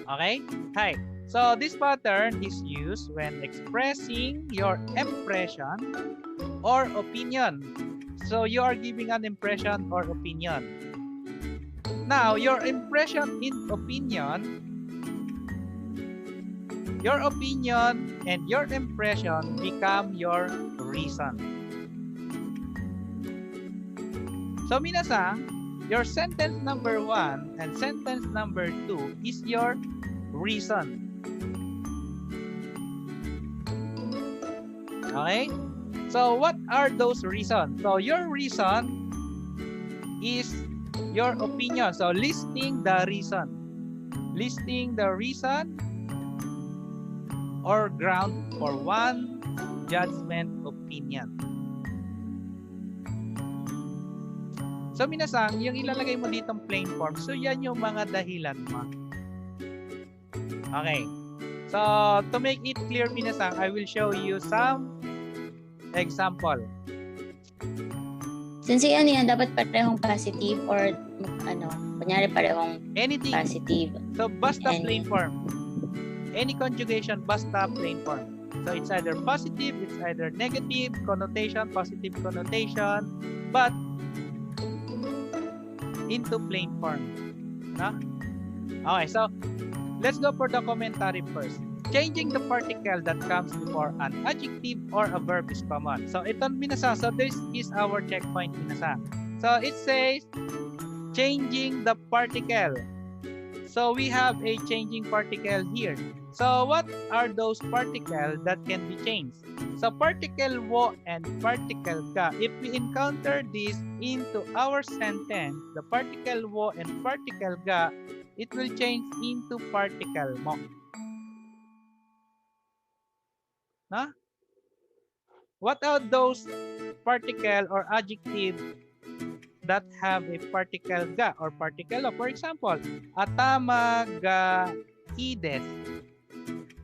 Okay? Hi. So this pattern is used when expressing your impression or opinion. So you are giving an impression or opinion. Now, your impression and opinion and your impression become your reason. So minasan, your sentence number 1 and sentence number 2 is your reason. Okay? So what are those reasons? So your reason is your opinion. So listing the reason. Listing the reason or ground for one judgment opinion. So minasang, yung ilalagay mo ditong plain form, so yan yung mga dahilan mo. Okay. So to make it clear minasang, I will show you some example. Since yan dapat parehong positive or kunyari parehong anything positive. So basta plain form. Any conjugation basta plain form. So it's either positive, it's either negative connotation, positive connotation, but into plain form. No? Okay, so let's go for the commentary first. Changing the particle that comes before an adjective or a verb is common. So ito minasa. So this is our checkpoint minasa. So it says changing the particle. So we have a changing particle here. So what are those particles that can be changed? So particle wo and particle ka. If we encounter this into our sentence, the particle wo and particle ga, it will change into particle mo. Huh? What are those particle or adjective that have a particle ga or particle lo? For example, atama ga ides.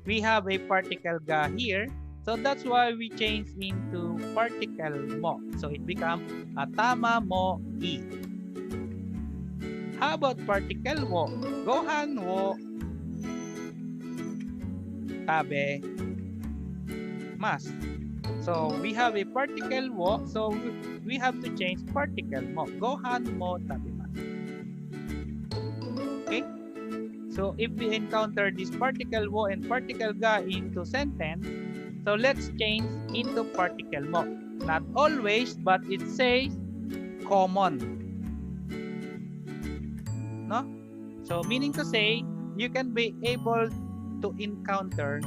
We have a particle ga here. So that's why we change into particle mo. So it becomes atama mo i. How about particle wo? Gohan wo tabe mas. So we have a particle wo. So we have to change particle mo. Gohan mo tabe mas. Okay? So if we encounter this particle wo and particle ga into sentence, so let's change into particle mo. Not always, but it says common. No? So meaning to say, you can be able to encounter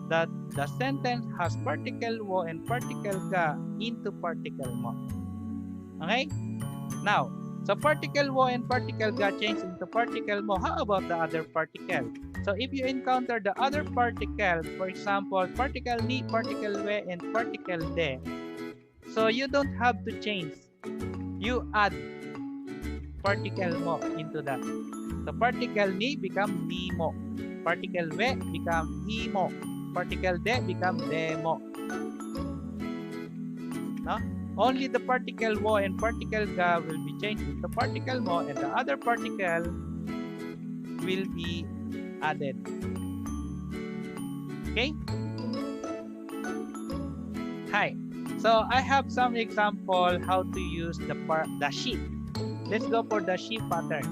that the sentence has particle wo and particle ga into particle mo. Okay? Now, so particle wo and particle ga change into particle mo. How about the other particle? So if you encounter the other particle, for example, particle ni, particle we, and particle de, so you don't have to change. You add particle mo into that. So particle ni become ni mo. Particle we become hi mo. Particle de become de mo. No? Only the particle wo and particle ga will be changed into particle mo, and the other particle will be added. Okay? Hi. So I have some example how to use the sheep. Let's go for the sheep pattern.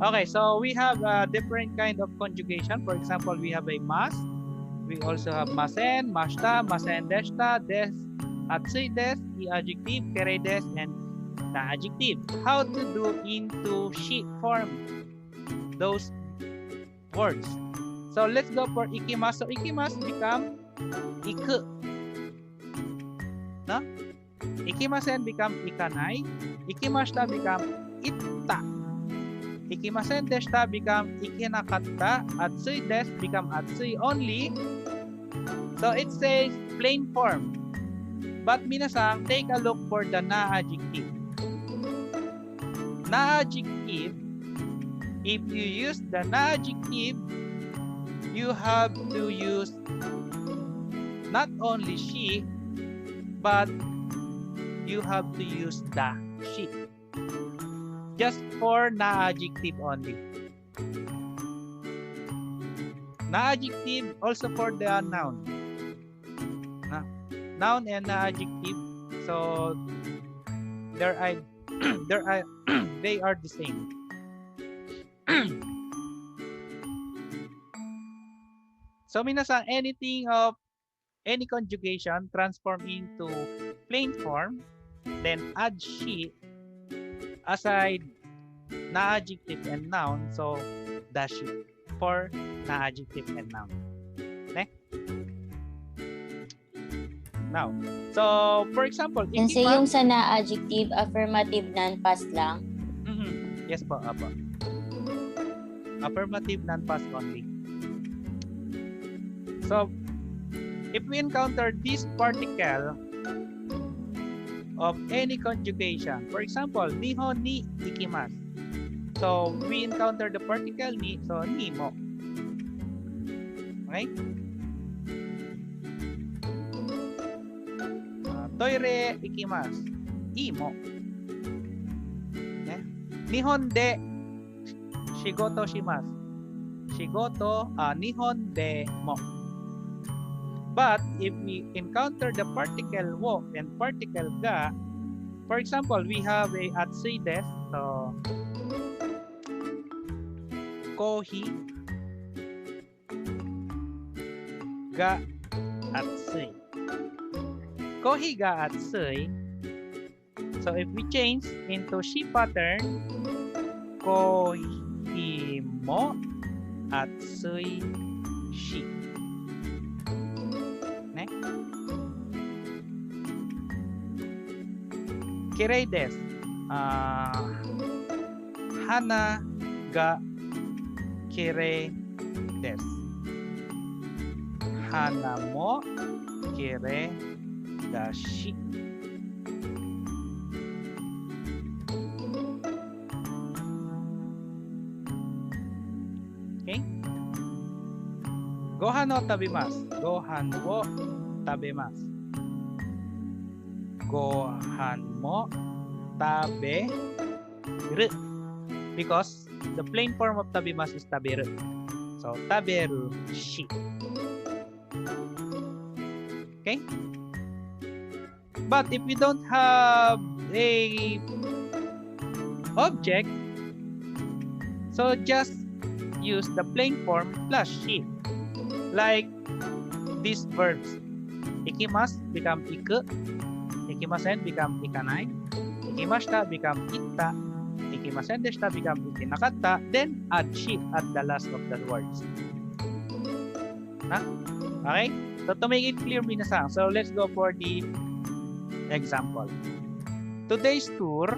Okay, so we have a different kind of conjugation. For example, we have a mas. We also have masen, mashta, masen deshta, des, atsui des, i adjective, kere des, and na adjective. How to do into sheep form those words. So let's go for ikimasu. So ikimasu become iku. No? Ikimasen become ikanai. Ikimashita become itta. Ikimasen deshita become ikinakatta. Atsui des become atsui only. So it says plain form. But minasang, take a look for the na adjective. Na adjective, if you use the na adjective, you have to use not only she, but you have to use the she. Just for na adjective only. Na adjective also for the noun. Noun and na adjective, so they are the same. So minasang, anything of any conjugation transform into plain form, then add she aside na adjective and noun, so the she for na adjective and noun. Okay? Now, so for example, Kasi yung sa na adjective, affirmative non-past lang. Yes po, apo. Affirmative non-past only. So if we encounter this particle of any conjugation, for example, nihon ni ikimasu. So we encounter the particle ni, so ni mo. Okay? Toire ikimasu. Imo. Okay? Nihon de shigoto shimasu. Shigoto, nihon de mo. But if we encounter the particle wo and particle ga, for example, we have a atsui desu. So kohi ga atsui. Kohi ga atsui. So if we change into shi pattern, kohi mo atsui shi. Ne? Kirei desu. Hana ga kirei desu. Hana mo kirei dashi. Okay? Gohan o tabimasu. Gohan wo tabemasu. Gohan mo taberu. Because the plain form of tabimasu is taberu. So taberu shi. Okay? But if we don't have a object, so just use the plain form plus shi. Like these verbs. Ikimasu become iku. Ikimasen become ikanai. Ikimashita become itta. Ikimasen deshita become ikinakatta. Then add shi at the last of the words. Huh? Okay? So to make it clear, minasan, so let's go for the example. Today's tour,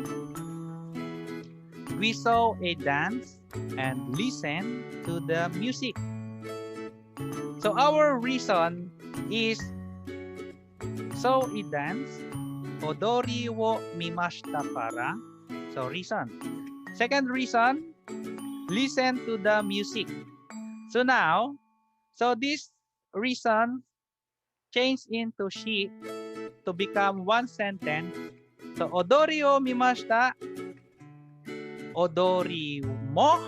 we saw a dance and listened to the music. So our reason is so a dance, odori wo mimashita para. So reason. Second reason, listen to the music. So now, so this reason change into shi to become one sentence. So odori wo mimashita, odori mo,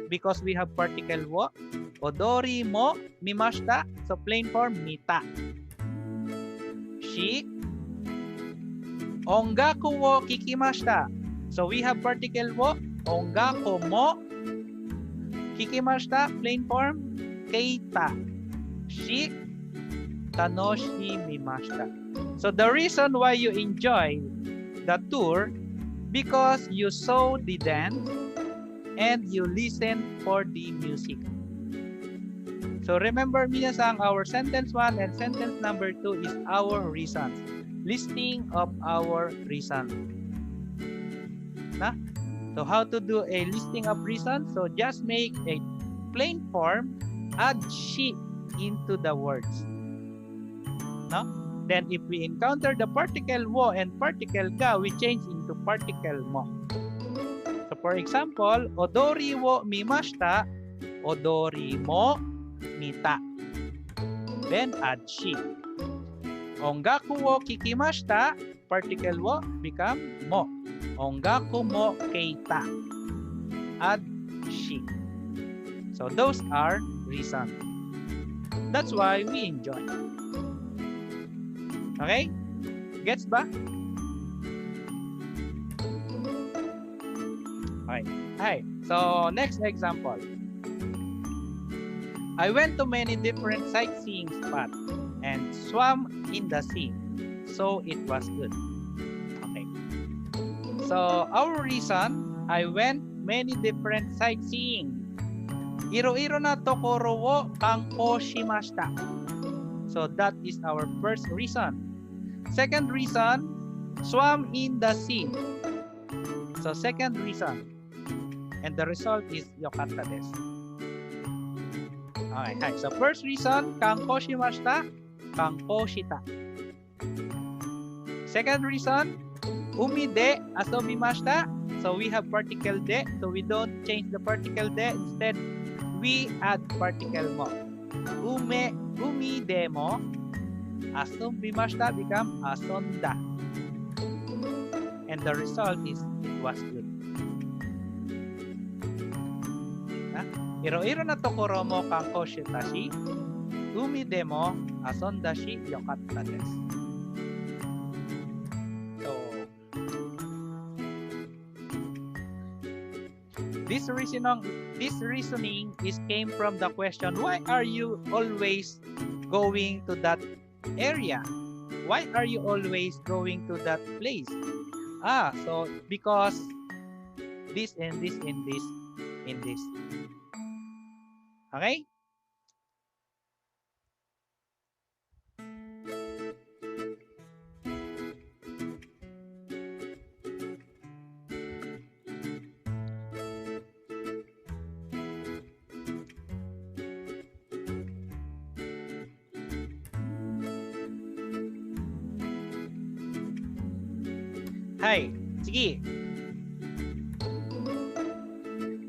because we have particle wo. Odori mo mimashita, so plain form mita. Shi ongaku wo kikimashita. So we have particle wo, ongaku mo kikimashita, plain form keita. Shi tanoshimimashita. So the reason why you enjoy the tour, because you saw the dance and you listen for the music. So remember, minasan, our sentence 1 and sentence number 2 is our reasons. Listing of our reasons. Nah? So how to do a listing of reasons? So just make a plain form, add shi into the words. No? Then if we encounter the particle wo and particle ga, we change into particle mo. So for example, odori wo mimashita, odori mo mita. Then add shi. Ongaku wo kikimashita, particle wo become mo. Ongaku mo keita. Add shi. So those are reasons. That's why we enjoy. Okay? Gets ba? Okay. Hi. So next example. I went to many different sightseeing spots and swam in the sea, so it was good. Okay. So our reason, I went many different sightseeing. Iro-iro na tokoro wo kanko shimashita. So that is our first reason. Second reason, swam in the sea. So second reason. And the result is yokatta desu. Okay, so first reason, kanko shimashita. kankoshita. Second reason, umi de asobimashita. So we have particle de, so we don't change the particle de. Instead, we add particle mo. Umi de mo asobimashita become asonda. And the result is it was good. Iro-iro na tokoro mo kankoshita shi. Umi de mo asonda shi yokatta desu. So this reasoning is came from the question, why are you always going to that area? Why are you always going to that place? So because this and this and this and this. Okay? Hi, sige.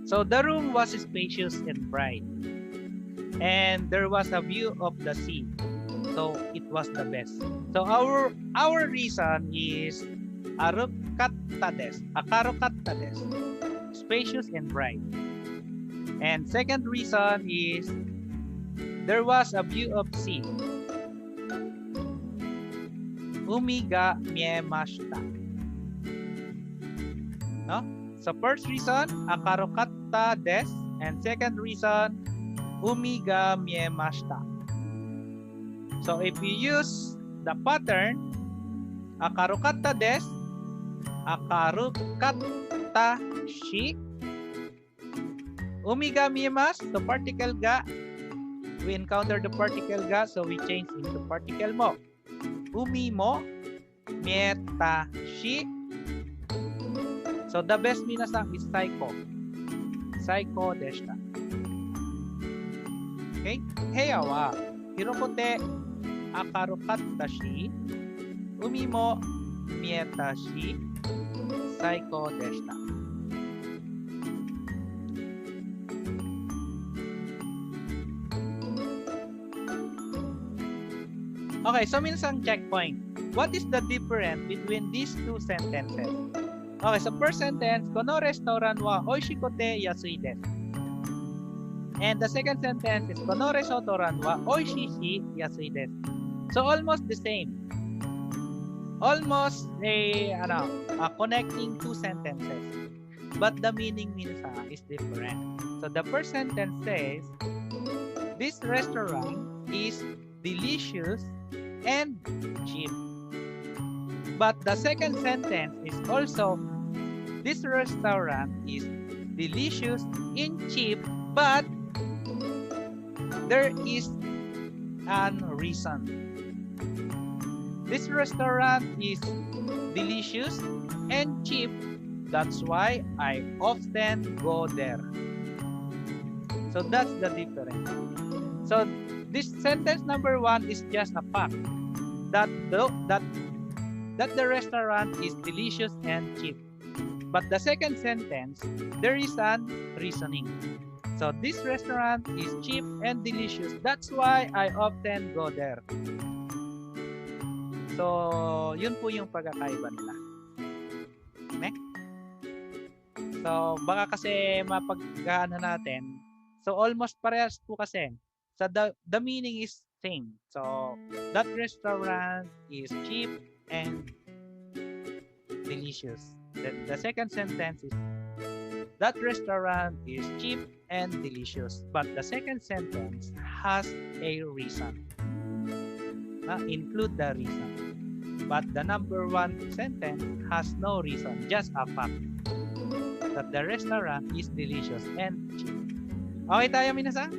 So the room was spacious and bright, and there was a view of the sea. So it was the best. So our reason is akarukatta desu, spacious and bright. And second reason is there was a view of sea. Umi ga miemashita. No? So first reason, akarukatta desu, and second reason, umi ga miemashita. So if you use the pattern, akarukatta desu, akarukatta shi, umi ga miemasu, so particle ga, we encounter the particle ga, so we change into particle mo. Umi mo mieta shi. So the best minasan is saiko. Saiko deshita. Okay? Heya wa hirokote akarukatta shi, umi mo mieta shi, saiko deshita. Okay, so minasan checkpoint. What is the difference between these two sentences? Okay, so first sentence, kono restaurant wa oishikote yasui desu. And the second sentence is kono restaurant wa oishii shi yasui desu. So almost the same. Almost connecting two sentences. But the meaning minsan is different. So the first sentence says, this restaurant is delicious and cheap. But the second sentence is also, this restaurant is delicious and cheap, but there is an reason. This restaurant is delicious and cheap, that's why I often go there. So that's the difference. So this sentence number one is just a fact that the restaurant is delicious and cheap. But the second sentence, there is an reasoning. So this restaurant is cheap and delicious. That's why I often go there. So, yun po yung pagkakaiba nila. Okay? So, baka kasi mapagkano natin. So, almost parehas po kasi. So, the meaning is same. So, that restaurant is cheap and delicious. The second sentence is, that restaurant is cheap and delicious. But the second sentence has a reason. Include the reason. But the number one sentence has no reason, just a fact that the restaurant is delicious and cheap. Okay tayo, minasan?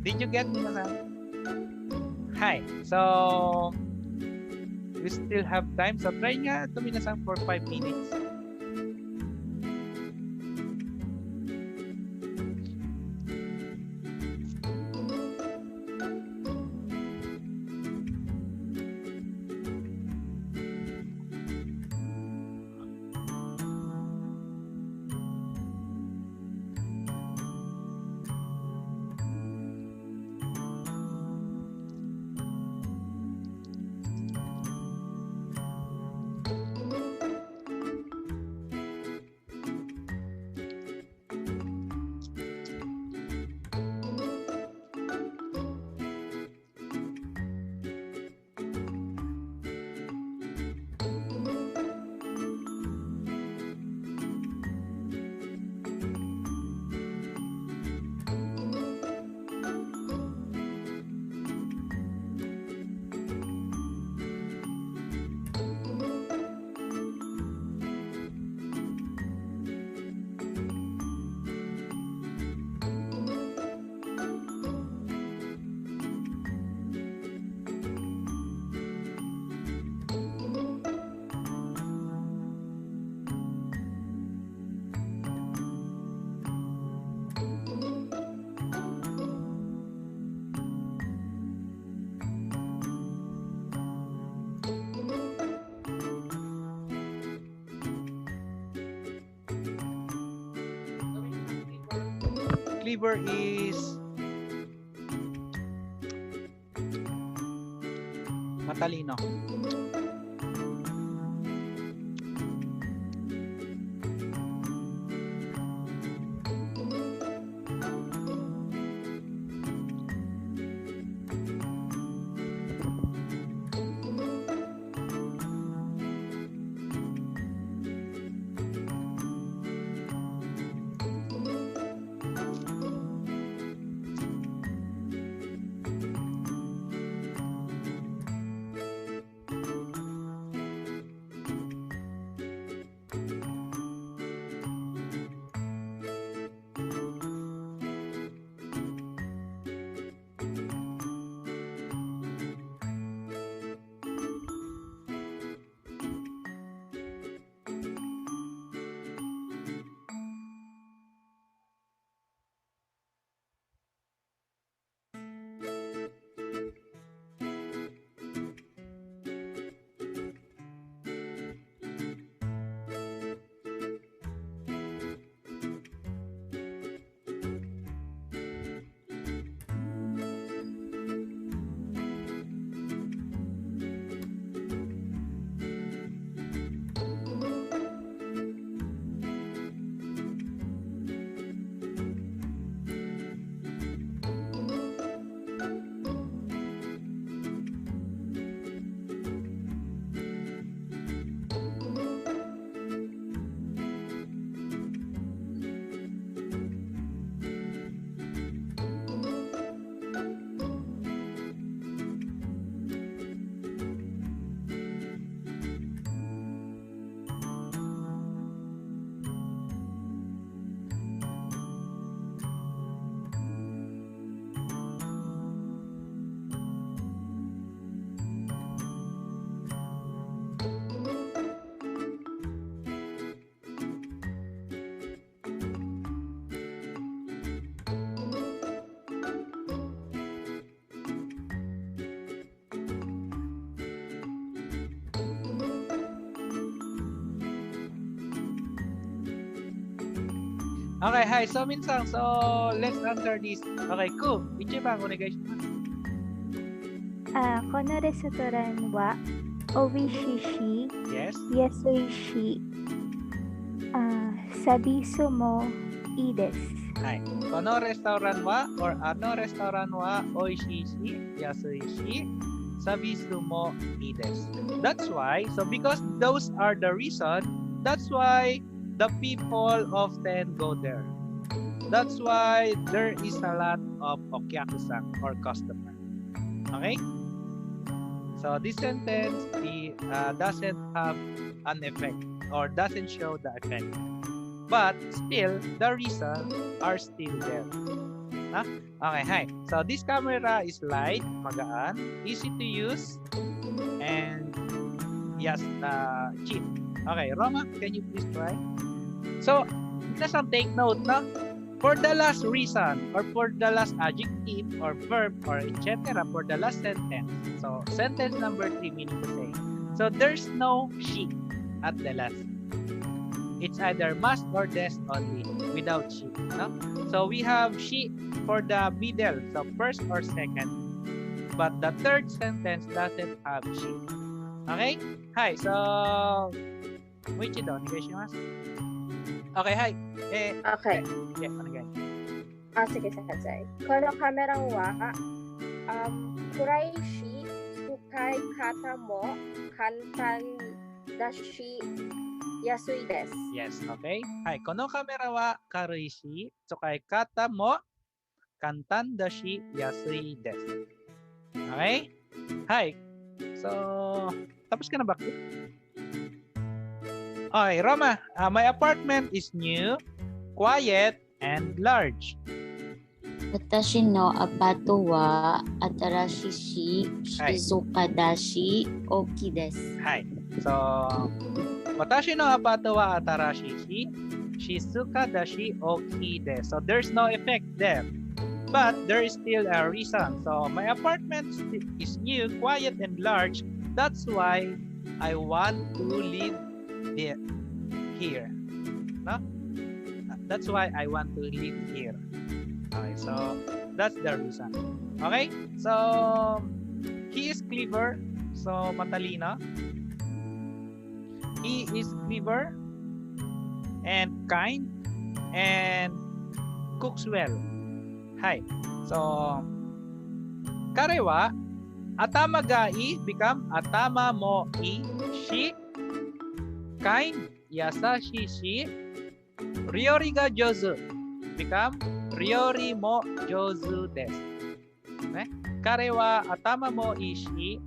Did you get, minasan? Hi. So, we still have time. So, try nga ito, minasan, for 5 minutes. Oliver is matalino. Okay, hi. So, Minsang, so let's answer this. Okay, cool. Ichiban, conjugation. このレストランは美味しいし、 Yes. 安いし、サービスもいいです。はい。このレストランは or あのレストランは美味しいし、安いし、サービスもいいです。That's why, so because those are the reason, that's why the people often go there. That's why there is a lot of okyaku-san or customer. Okay? So this sentence doesn't have an effect or doesn't show the effect. But still, the reason are still there. Huh? Okay, hi. So this camera is light, magaan, easy to use, and yes, cheap. Okay, Roma, can you please try? So, minasang take note, no? For the last reason, or for the last adjective, or verb, or etc., for the last sentence. So, sentence number 3 meaning to say. So, there's no she at the last. It's either must or des only, without she. No? So, we have she for the middle, so first or second. But the third sentence doesn't have she. Okay? Hi, so... Moichido, onegaishimasu. Okay, hi. Okay. Yeah, onegai. Sige, sensei. このカメラは、暗いし、使い方も簡単だし、安いです。Yes, okay. はい、このカメラは軽いし、使い方も簡単だし、安いです。Okay? Hi. So, tapos ka na ba? Okay, Roma, my apartment is new, quiet, and large. 私のアパートは新しいし、静かだし、大きいです。はい。So, 私のアパートは新しいし、静かだし、大きいです。So, there's no effect there. But there is still a reason. So, my apartment is new, quiet, and large. That's why I want to live here. No? That's why I want to live here. Okay, so that's the reason. Okay, so he is clever. So matalino. He is clever and kind and cooks well. Hi. So kare wa atama ga ii become atama mo ii shi. Kind, yasashi shi. Ryori ga jozu become ryori mo jozu desu. Ne? Kare wa atama mo ii shi.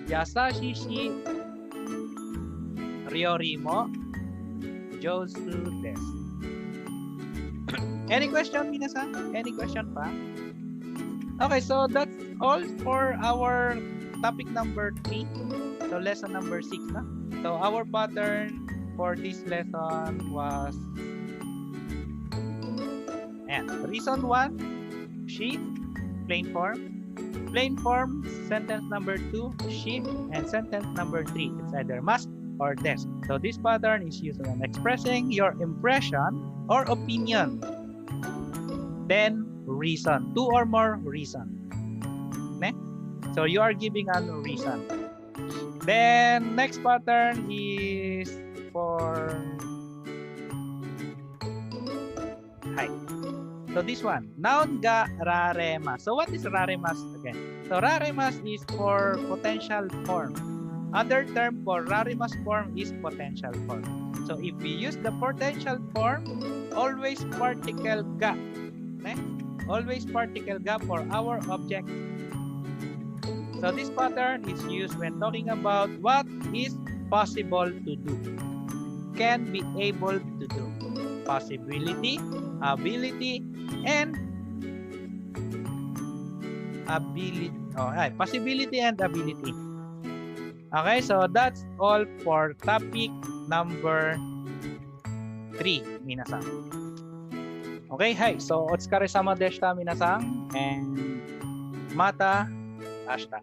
Yasashi shi. Ryori mo jozu desu. Any question, minasan? Any question pa? Okay, so that's all for our topic number 3. So lesson number 6 na. So our pattern for this lesson was reason 1, she, plain form. Plain form, sentence number 2, she, and sentence number 3. It's either must or des. So this pattern is used when expressing your impression or opinion. Then reason, 2 or more reason. Ne? So you are giving a reason. Then next pattern is for hi. So this one, noun ga raremas. So what is raremas again? So raremas is for potential form. Other term for raremas form is potential form. So if we use the potential form, always particle ga. Always particle ga for our object. So this pattern is used when talking about what is possible to do, can be able to do, possibility, ability, and ability. Possibility and ability. Okay, so that's all for topic number 3, minasan. Okay, hi. So, otsukare sama deshita, minasan. And mata ashita.